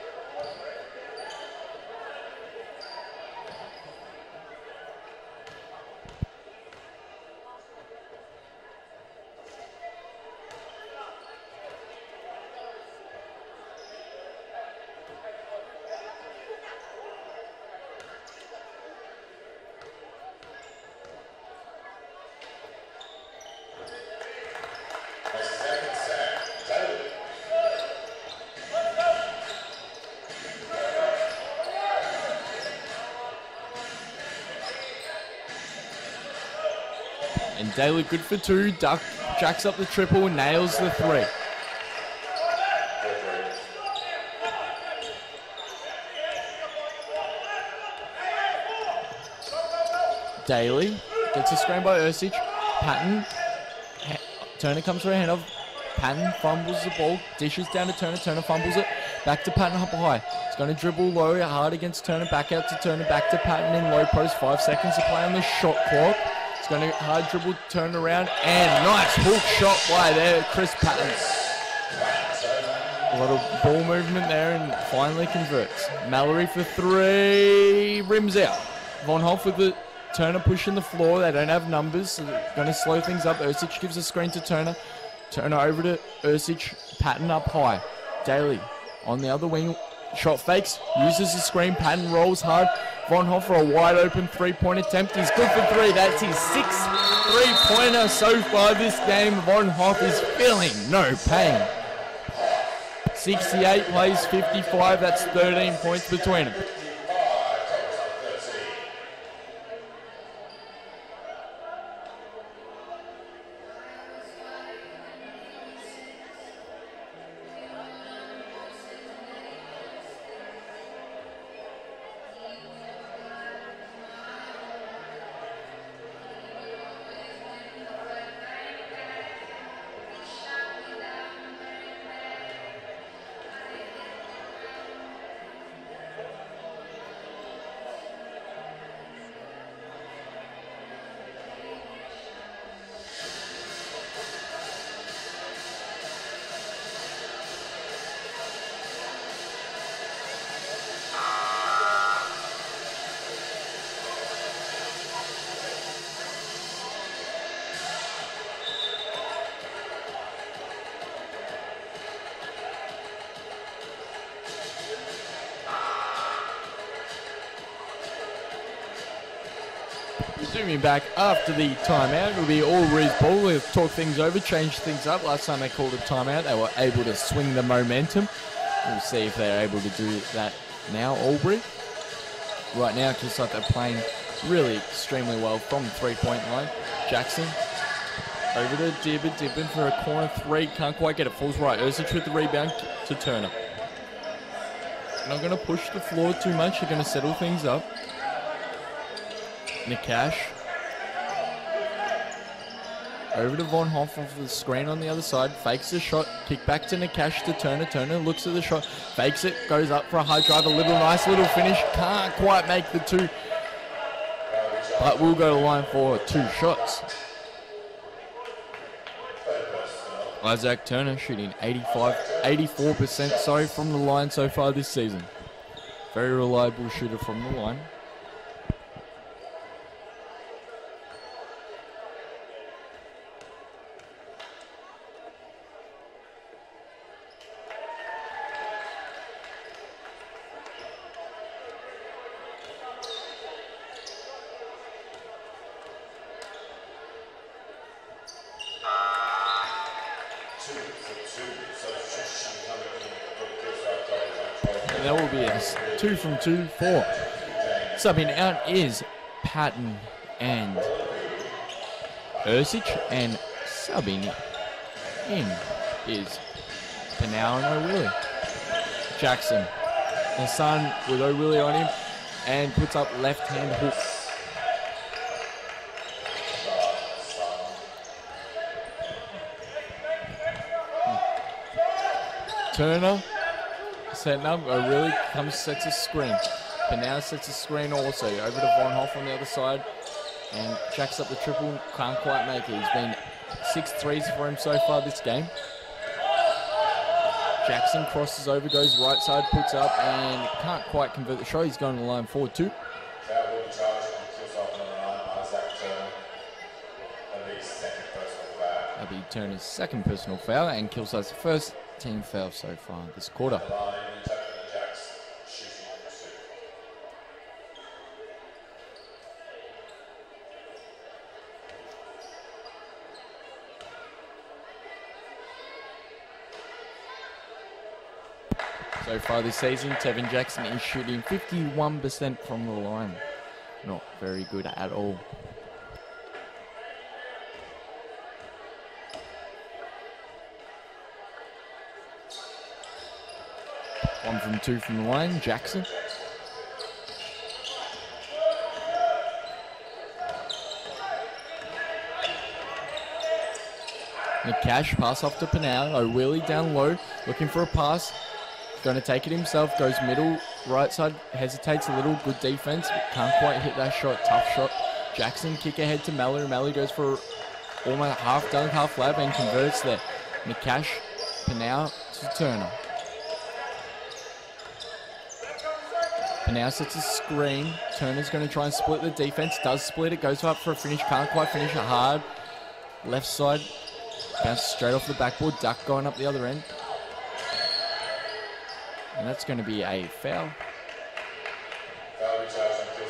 And Daly good for two, jacks up the triple, nails the three. Daly gets a screen by Ersic. Patton, Turner comes for a handoff. Patton fumbles the ball, dishes down to Turner, Turner fumbles it, back to Patton up high. He's going to dribble low, hard against Turner, back out to Turner, back to Patton in low post, 5 seconds to play on the shot clock. He's going to hard dribble, turn around, and nice hook shot by there, Chris Patton. A lot of ball movement there and finally converts. Mallory for three, rims out. Von Hoff with the Turner pushing the floor, they don't have numbers, so they're going to slow things up. Ersic gives a screen to Turner. Turner over to Ersic, Patton up high. Daly on the other wing, shot fakes, uses the screen, Patton rolls hard. Von Hoff for a wide open 3-point attempt. He's good for three. That's his 6th 3-pointer so far this game. Von Hoff is feeling no pain. 68 plays 55. That's 13 points between them. Resuming back after the timeout, it'll be all Reed's ball. We'll talk things over, change things up. Last time they called a timeout, they were able to swing the momentum. We'll see if they're able to do that now, Albury. Right now, it looks like they're playing really extremely well from the 3-point line. Jackson over to Dearborn. Dearborn for a corner three, can't quite get it, falls right. Ersic with the rebound to Turner. Not going to push the floor too much, they're going to settle things up. Nakash over to Von Hoff off the screen on the other side, fakes the shot, kick back to Nakash to Turner. Turner looks at the shot, fakes it, goes up for a high drive, a nice little finish, can't quite make the two, but will go to line for 2 shots. Isaac Turner shooting 84% from the line so far this season. Very reliable shooter from the line. And that will be a 2 from 2 for. Subbing out is Patton and Ersic, and subbing in is Panau and O'Willy. Jackson, Hassan with O'Willy on him, and puts up left-hand hook. Turner setting up, O'Willy comes, sets a screen. Panau sets a screen also, over to Von Hoff on the other side, and jacks up the triple, can't quite make it. He's been 6 threes for him so far this game. Jackson crosses over, goes right side, puts up, and can't quite convert the shot. He's going to the line forward too. That'll be Turner's second personal foul, and Kilsyth's first team foul so far this quarter. So far this season, Tevin Jackson is shooting 51% from the line. Not very good at all. One from 2 from the line, Jackson. Nakash, pass off to Panau. O'Willy down low, looking for a pass. Going to take it himself, goes middle, right side, hesitates a little, good defense, can't quite hit that shot, tough shot. Jackson kick ahead to Mallory. Mallory goes for almost half dunk, half lap, and converts there. Nakash, Panau to Turner. Panau sets a screen. Turner's going to try and split the defense, does split it, goes up for a finish, can't quite finish it hard. Left side, bounces straight off the backboard, duck going up the other end. And that's going to be a foul.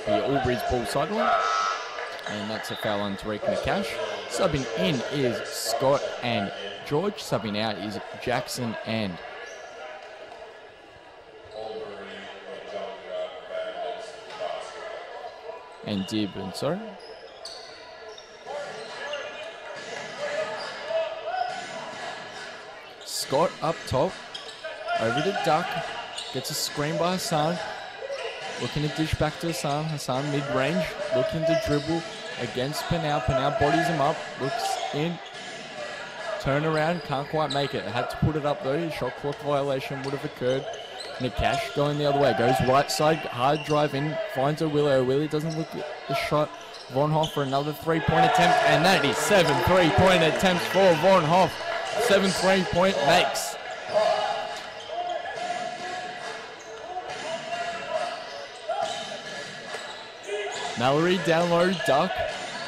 The Albury's ball sideline. And that's a foul on Tariq Nakash. Subbing in is Scott and George. Subbing out is Jackson and Dibben, sorry. Scott up top. Over to Duck. Gets a screen by Hassan. Looking to dish back to Hassan. Hassan mid-range. Looking to dribble against Panau. Panau bodies him up. Looks in. Turn around. Can't quite make it. Had to put it up though. Shot clock violation would have occurred. Nakash going the other way. Goes right side. Hard drive in. Finds O'Willy. O'Willy doesn't look at the shot. Von Hoff for another 3-point attempt. And that is 7 3-point attempts for Von Hoff. 7 3-point makes. Mallory down low, duck,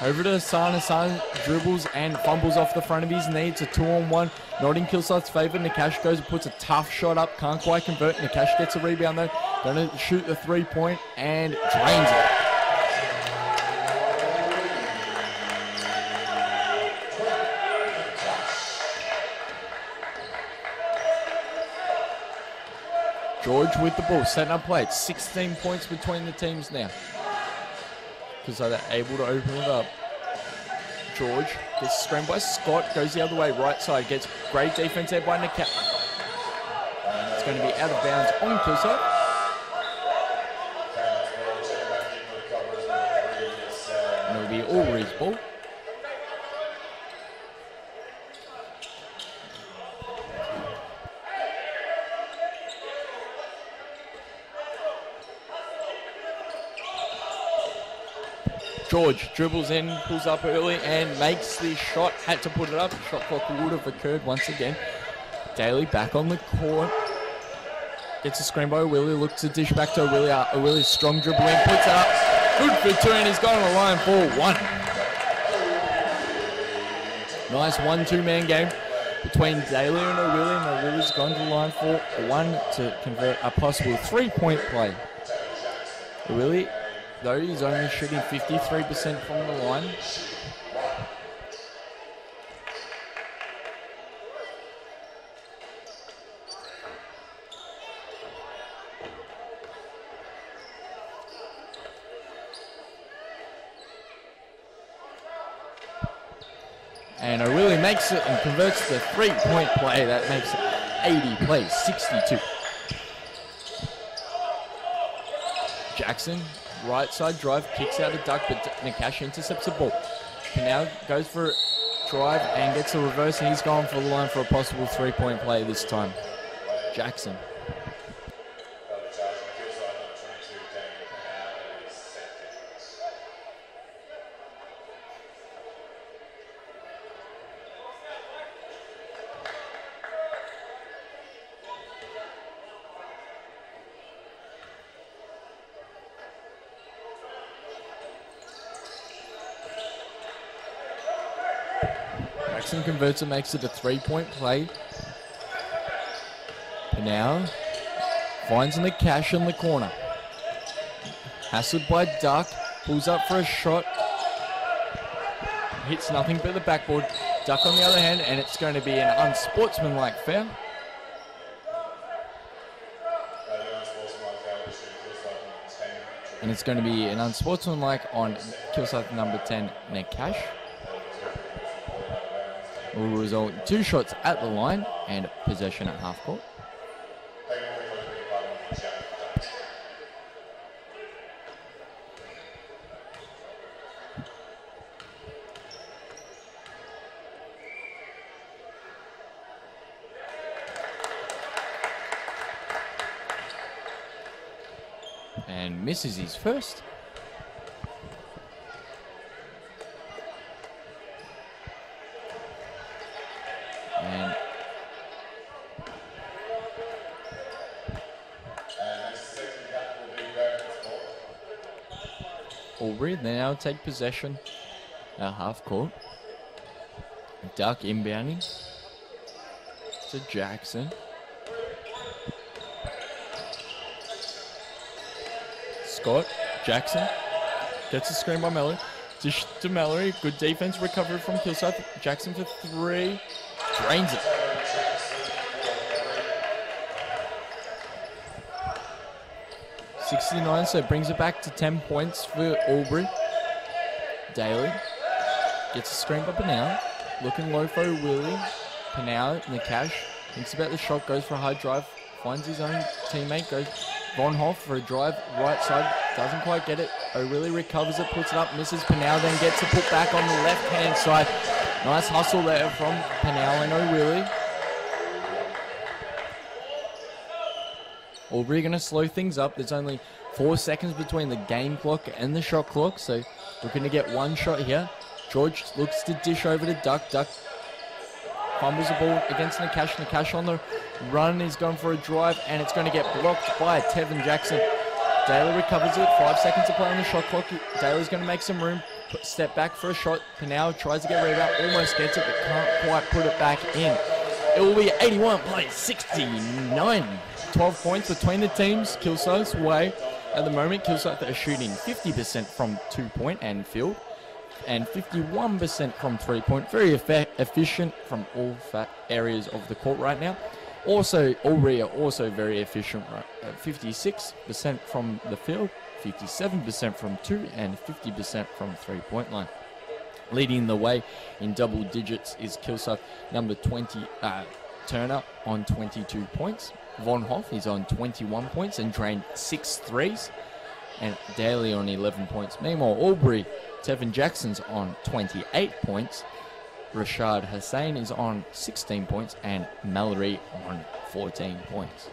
over to Hassan. Hassan dribbles and fumbles off the front of his knee. It's a 2-on-1, not in Kilsyth's favour. Nakash goes and puts a tough shot up, can't quite convert. Nakash gets a rebound though, going to shoot the 3-point and drains it. George with the ball, setting up play. It's 16 points between the teams now, because they're able to open it up. George gets screened by Scott, goes the other way, right side, gets great defense there by Nakash. It's going to be out of bounds on Kilsyth. And it'll be Albury's ball. George dribbles in, pulls up early and makes the shot. Had to put it up. Shot clock would have occurred once again. Daly back on the court. Gets a screen by O'Willy. Looks to dish back to O'Willy. O'Willy's strong dribbling. Puts it up. Good for 2 and he's going on the line for 1. Nice 1-2-man game between Daly and O'Willy. And O'Willy's gone to the line for 1 to convert a possible 3-point play. O'Willy, though, he's only shooting 53% from the line. And O'Reilly makes it and converts the 3-point play. That makes it 80 plays, 62. Jackson, right side drive, kicks out a duck, but Nakash intercepts the ball. He now goes for a drive and gets a reverse, and he's gone for the line for a possible 3-point play this time. Jackson. Jackson converts and makes it a 3-point play. Now finds in the cash in the corner. Hassled by Duck, pulls up for a shot. Hits nothing but the backboard. Duck on the other hand, and it's going to be an unsportsmanlike foul. And it's going to be an unsportsmanlike on Kilsyth number 10, Nakash. Will result in 2 shots at the line and possession at half court. And misses his first. And Albury, they now take possession at half court. Duck inbounding to Jackson. Scott, Jackson gets a screen by Mallory. Dish to Mallory, good defense, recovery from Kilsyth. Jackson for 3, drains it. .69, so brings it back to 10 points for Albury. Daly gets a screen by Pinau, looking low for Willie. Pinau in the cash, thinks about the shot, goes for a high drive, finds his own teammate, goes Von Hoff for a drive, right side, doesn't quite get it. O'Reilly recovers it, puts it up, misses. Pinau then gets a put back on the left-hand side. Nice hustle there from Pinau and O'Reilly. Albury going to slow things up. There's only 4 seconds between the game clock and the shot clock, so we're going to get 1 shot here. George looks to dish over to Duck. Duck fumbles the ball against Nakash. Nakash on the run. He's going for a drive, and it's going to get blocked by Tevin Jackson. Daly recovers it. 5 seconds to play on the shot clock. Daly's going to make some room. Step back for a shot. Pinau tries to get rebound. Almost gets it, but can't quite put it back in. It will be 81 plays, 69. 12 points between the teams. Kilsyth's way. At the moment, Kilsyth are shooting 50% from 2-point and field, and 51% from 3-point. Very efficient from all areas of the court right now. Also, Albury are also very efficient, right? 56% from the field, 57% from 2, and 50% from 3-point line. Leading the way in double digits is Kilsyth number 20, Turner on 22 points. Von Hoff is on 21 points and drained 6 threes. And Daly on 11 points. Meanwhile, Albury, Tevin Jackson's on 28 points. Rashad Hussain is on 16 points and Mallory on 14 points.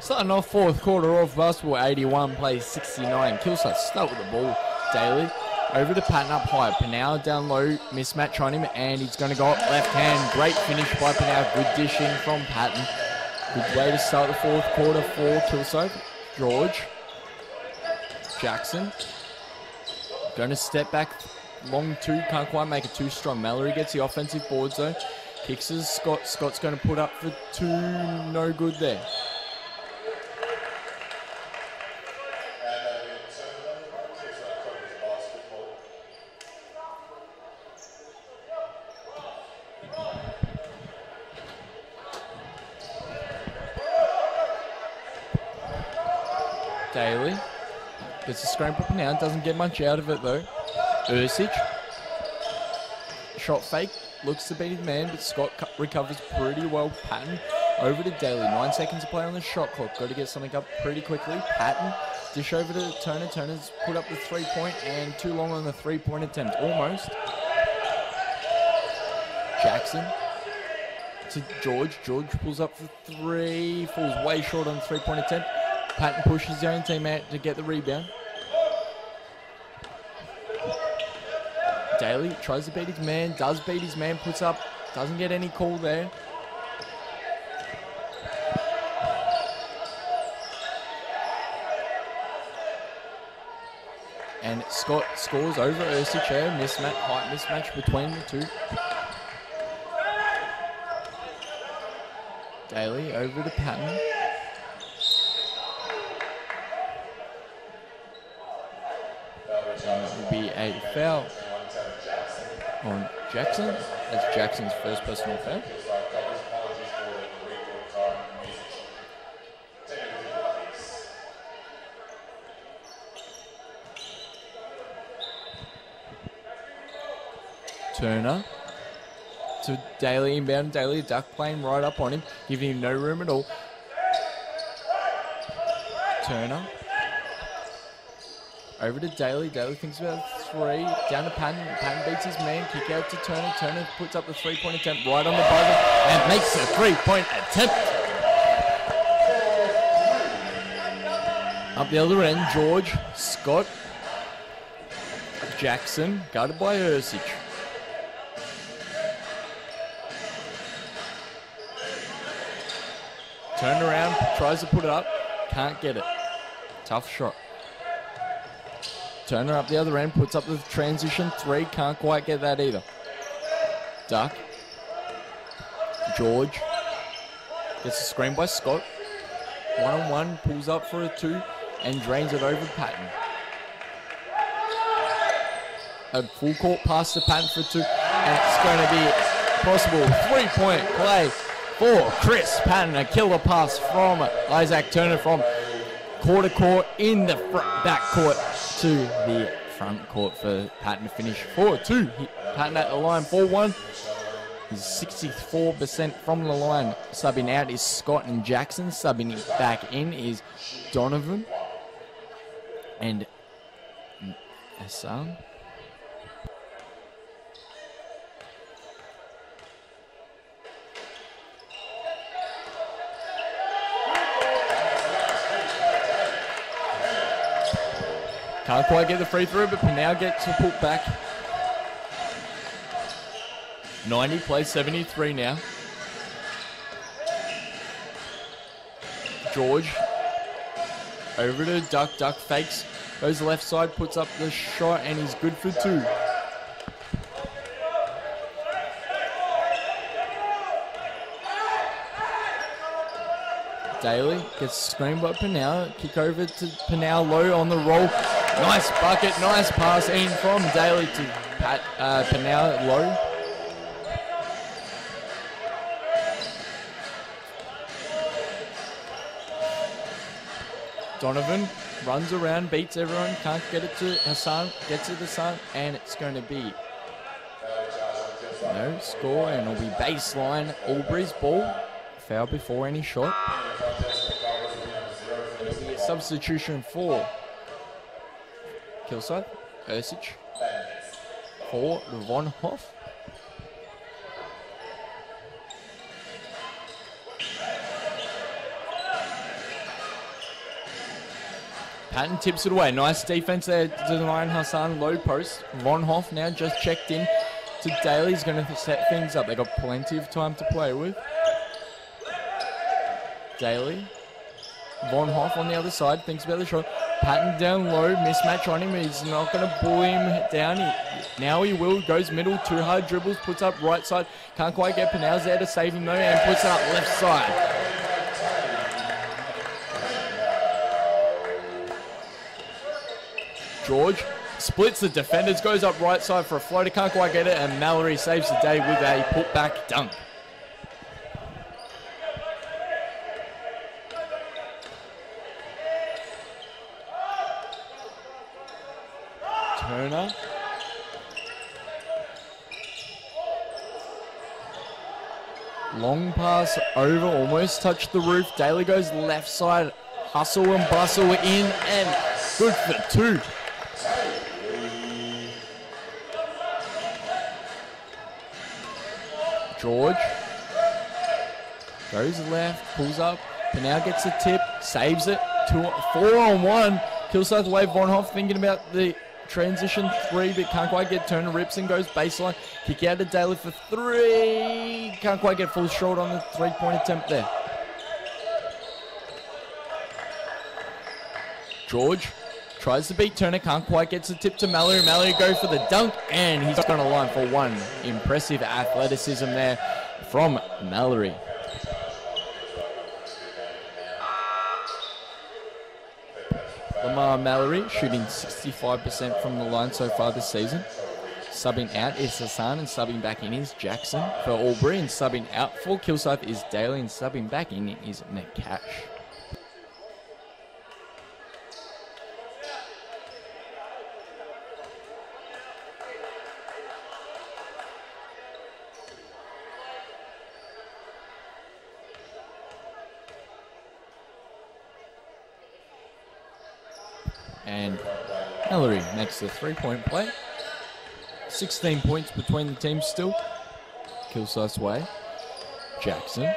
Starting off fourth quarter of basketball, 81 plays 69. Kilsyth start with the ball. Daly over to Patton up high. Pinau down low, mismatch on him, and he's going to go up left hand. Great finish by Pinau. Good dishing from Patton. Good way to start the fourth quarter for Kilsyth. George. Jackson. Going to step back long two. Can't quite make it too strong. Mallory gets the offensive boards though. Kicks as Scott. Scott's going to put up for two. No good there. Daly gets a screen up now, doesn't get much out of it though. Ursich, shot fake, looks to beat his man, but Scott recovers pretty well. Patton over to Daly, 9 seconds to play on the shot clock. Got to get something up pretty quickly. Patton, dish over to Turner. Turner's put up the 3-point and too long on the 3-point attempt, almost. Jackson to George. George pulls up for 3, falls way short on the 3-point attempt. Patton pushes his own teammate to get the rebound. Daly tries to beat his man, does beat his man, puts up, doesn't get any call there. And Scott scores over Ursich, mismatch, height mismatch between the two. Daly over to Patton. Will be a foul on Jackson. That's Jackson's first personal foul. Turner to Daly, inbound. Daly, duck plane right up on him, giving him no room at all. Turner over to Daly. Daly thinks about 3. Down to Patton. Patton beats his man. Kick out to Turner. Turner puts up the 3-point attempt right on the buzzer and makes a 3-point attempt. Up the other end, George, Scott, Jackson, guarded by Ursich. Turned around, tries to put it up, can't get it. Tough shot. Turner up the other end, puts up the transition 3, can't quite get that either. Duck. George. Gets a screen by Scott. 1-on-1, pulls up for a 2, and drains it over Patton. A full court pass to Patton for 2, and it's going to be possible 3-point play for Chris Patton. A killer pass from Isaac Turner from quarter court in the back court to the front court for Patton to finish 4-2. Patton at the line 4-1. He's 64% from the line. Subbing out is Scott and Jackson. Subbing back in is Donovan and Hassan. Can't quite get the free throw, but Pinau gets a put back. 90 plays 73 now. George over to Duck. Duck fakes, goes left side, puts up the shot, and he's good for 2. Daly gets screened by Pinau. Kick over to Pinau low on the roll. Nice bucket, nice pass in from Daly to Pinau low. Donovan runs around, beats everyone, can't get it to Hassan, gets it to Hassan, and it's going to be no score, and it'll be baseline Albury's ball. Foul before any shot. And it'll be a substitution for Kilsyth, Ursich, for Von Hoff. Patton tips it away. Nice defense there, denying Hassan. Low post. Von Hoff now just checked in to Daly. He's going to set things up. They got plenty of time to play with. Daly. Von Hoff on the other side. Thinks about the shot. Patton down low. Mismatch on him. He's not going to bully him down. Now he will. Goes middle. 2 hard dribbles. Puts up right side. Can't quite get Pinel's there to save him though. And puts it up left side. George splits the defenders, goes up right side for a floater, can't quite get it, and Mallory saves the day with a putback dunk. Turner. Long pass over, almost touched the roof. Daly goes left side, hustle and bustle in, and good for 2. George goes left, pulls up, but now gets a tip, saves it. 4-on-1. Kilsyth away. Von Hoff thinking about the transition 3, but can't quite get Turner. Rips and goes baseline. Kick out to Daly for 3. Can't quite get full short on the 3-point attempt there. George tries to beat Turner, can't quite get the tip to Mallory. Mallory go for the dunk, and he's going to line for 1. Impressive athleticism there from Mallory. Lamar Mallory shooting 65% from the line so far this season. Subbing out is Hassan, and subbing back in is Jackson for Albury, and subbing out for Kilsyth is Daly, and subbing back in is Nakash. And Mallory makes the 3-point play. 16 points between the teams still. Kilsyth's way. Jackson.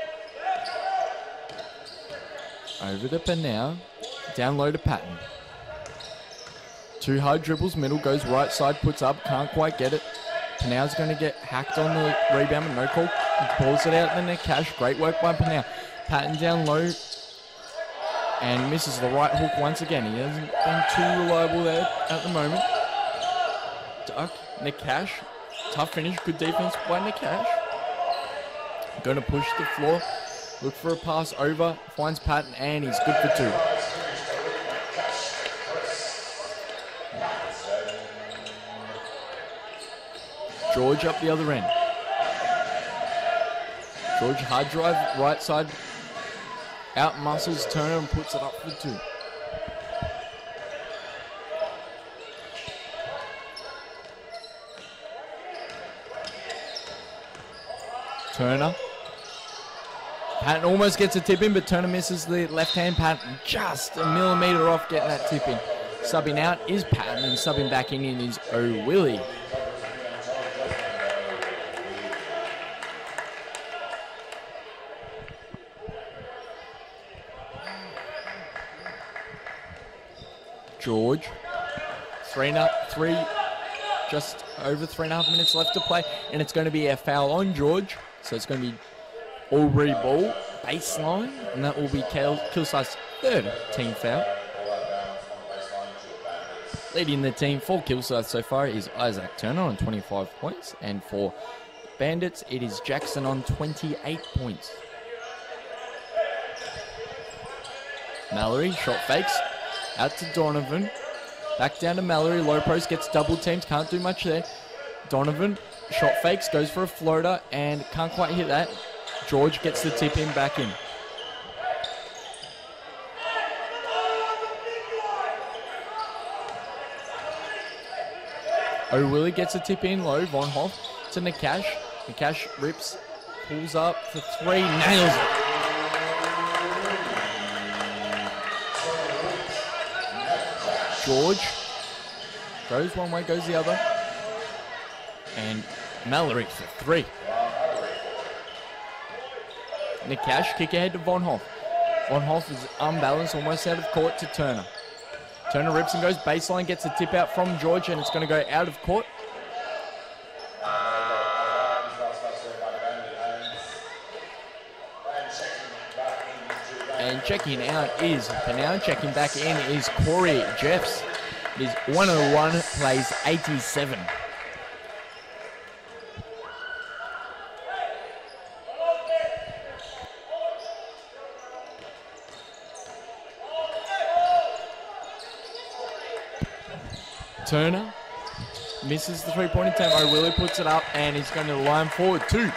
Over to Panau. Down low to Patton. 2 hard dribbles. Middle goes right side. Puts up. Can't quite get it. Panau's going to get hacked on the rebound, but no call. He pulls it out in the Nakash. Great work by Panau. Patton down low. And misses the right hook once again. He hasn't been too reliable there at the moment. Duck, Nakash. Tough finish, good defense by Nakash. Going to push the floor. Look for a pass over. Finds Patton, and he's good for 2. George up the other end. George hard drive, right side. Out muscles Turner and puts it up for 2. Turner. Patton almost gets a tip in, but Turner misses the left hand. Patton just a millimetre off getting that tip in. Subbing out is Patton, and subbing back in is O'Willie. George, just over 3.5 minutes left to play, and it's going to be a foul on George. So it's going to be Albury ball, baseline, and that will be Kilsyth's 3rd team foul. Leading the team for Kilsyth so far is Isaac Turner on 25 points, and for Bandits it is Jackson on 28 points. Mallory, shot fakes. Out to Donovan. Back down to Mallory. Low post, gets double teamed. Can't do much there. Donovan, shot fakes, goes for a floater and can't quite hit that. George gets the tip in, back in. O'Willie gets a tip in low. Von Hoff to Nakash. Nakash rips, pulls up for 3, nails it. George goes one way, goes the other. And Mallory for 3. Nakash, kick ahead to Von Hoff. Von Hoff is unbalanced, almost out of court to Turner. Turner rips and goes baseline, gets a tip out from George, and it's going to go out of court. And checking out is Penal. Checking back in is Corey Jeffs. It is 101, plays 87. Turner misses the three-point attempt. O'Willie puts it up and he's going to line forward two.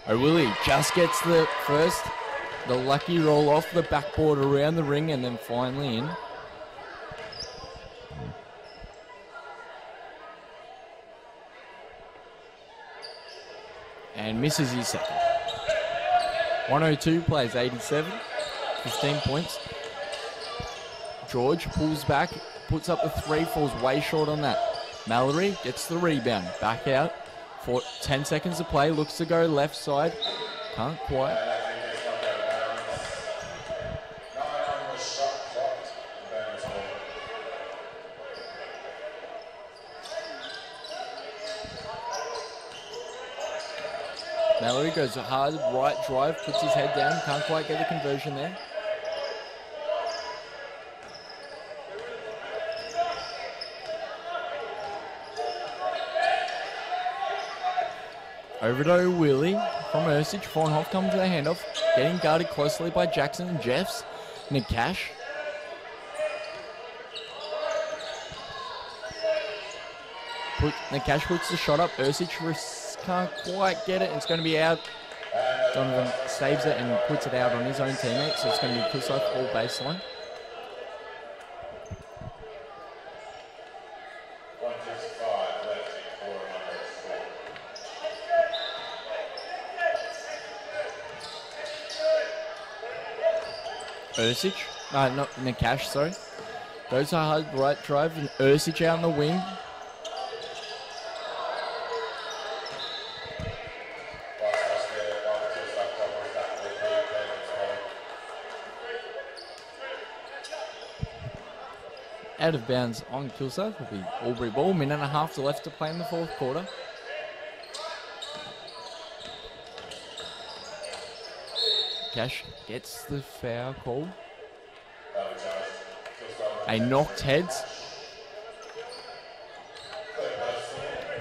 O'Willie just gets the lucky roll off the backboard around the ring and then finally in. And misses his second. 102, plays 87, 15 points. George pulls back, puts up the three, falls way short on that. Mallory gets the rebound, back out. For 10 seconds to play, looks to go left side, can't quite. Mallory goes a hard right drive, puts his head down, can't quite get the conversion there. Over to O'Willie from Ursich. Vornhoff comes to the handoff, getting guarded closely by Jackson and Jeffs. Nakash. Nakash puts the shot up. Ursich can't quite get it. It's going to be out. Donovan saves it and puts it out on his own teammate, so it's going to be Kilsyth all baseline. Ursich, not Nakash, sorry. Goes a hard right drive and Ursich out on the wing. Out of bounds on Kilsyth will be Albury ball. Minute and a half to left to play in the fourth quarter. Cash gets the foul call. A knocked heads.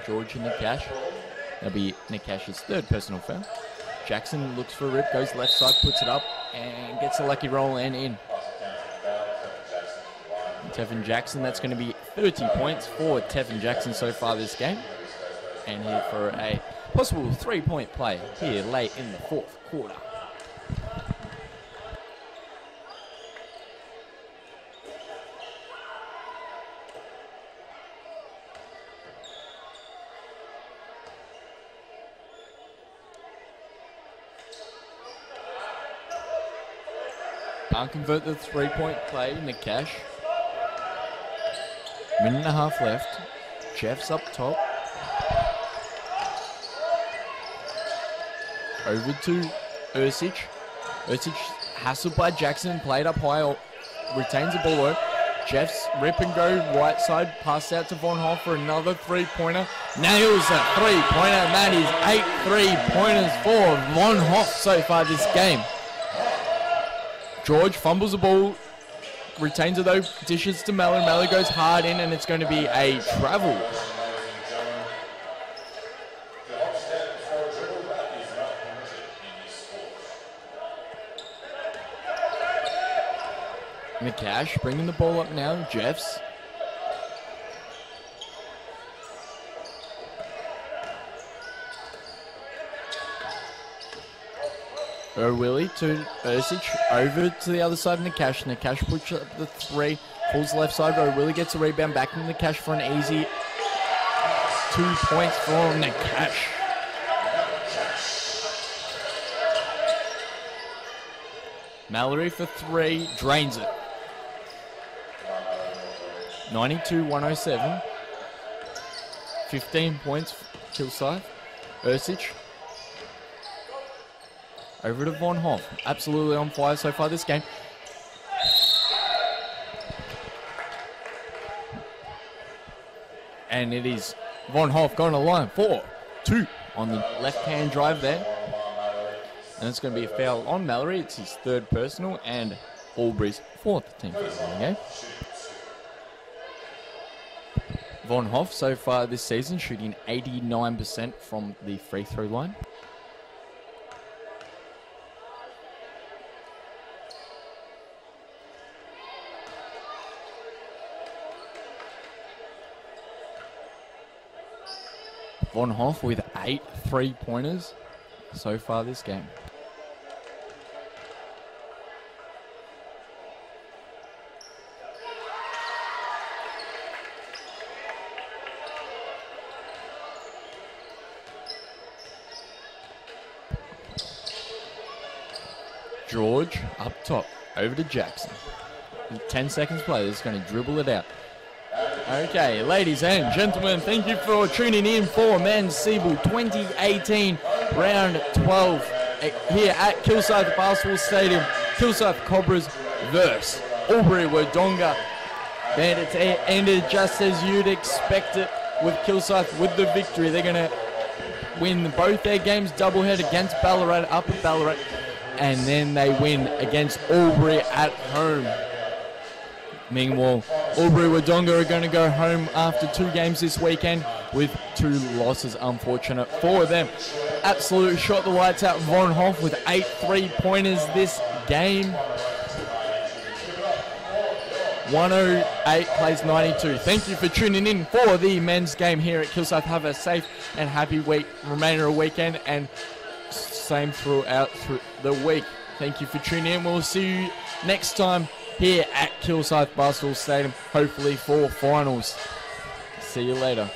George and Nakash. That'll be Nakash's third personal foul. Jackson looks for a rip, goes left side, puts it up, and gets a lucky roll and in. Tevin Jackson, that's going to be 30 points for Tevin Jackson so far this game. And here for a possible 3-point play here late in the fourth quarter. Can't convert the 3-point play, Nakash. Minute and a half left. Jeff's up top. Over to Ursich. Ursich hassled by Jackson, played up high, retains the ball low. Jeff's rip and go right side, pass out to Vornhoff for another 3-pointer. Nails a 3-pointer, and that is 8 3-pointers for Vornhoff so far this game. George fumbles the ball, retains it though, dishes to Mallory. Mallory goes hard in and it's going to be a travel. Nakash bringing the ball up now, Jeffs. Willie to Ersic, over to the other side of Nakash. Nakash puts up the 3, pulls left side. Willie gets a rebound back into Nakash for an easy 2 points for Nakash. Mallory for 3, drains it. 92-107. 15 points, Kilsyth. Ersic. Over to Von Hoff. Absolutely on fire so far this game. And it is Von Hoff going to line 4-2 on the left-hand drive there. And it's going to be a foul on Mallory. It's his 3rd personal and Albury's 4th team foul in the game. Von Hoff so far this season shooting 89% from the free throw line. Von Hoff with 8 3-pointers so far this game. George up top, over to Jackson. 10 seconds play, he's going to dribble it out. Okay, ladies and gentlemen, thank you for tuning in for Men's SEABL 2018 Round 12 here at Kilsyth Basketball Stadium. Kilsyth Cobras versus Albury Wodonga Bandits. It ended just as you'd expect it with Kilsyth with the victory. They're going to win both their games doublehead against Ballarat, up at Ballarat, and then they win against Albury at home. Meanwhile, Albury Wodonga are going to go home after 2 games this weekend with 2 losses, unfortunate for them. Absolutely shot the lights out. Von Hoff with 8 3-pointers this game. 108 plays 92. Thank you for tuning in for the men's game here at Kilsyth. Have a safe and happy week, remainder of weekend, and same throughout the week. Thank you for tuning in. We'll see you next time here at Kilsyth Basketball Stadium, hopefully for finals. See you later.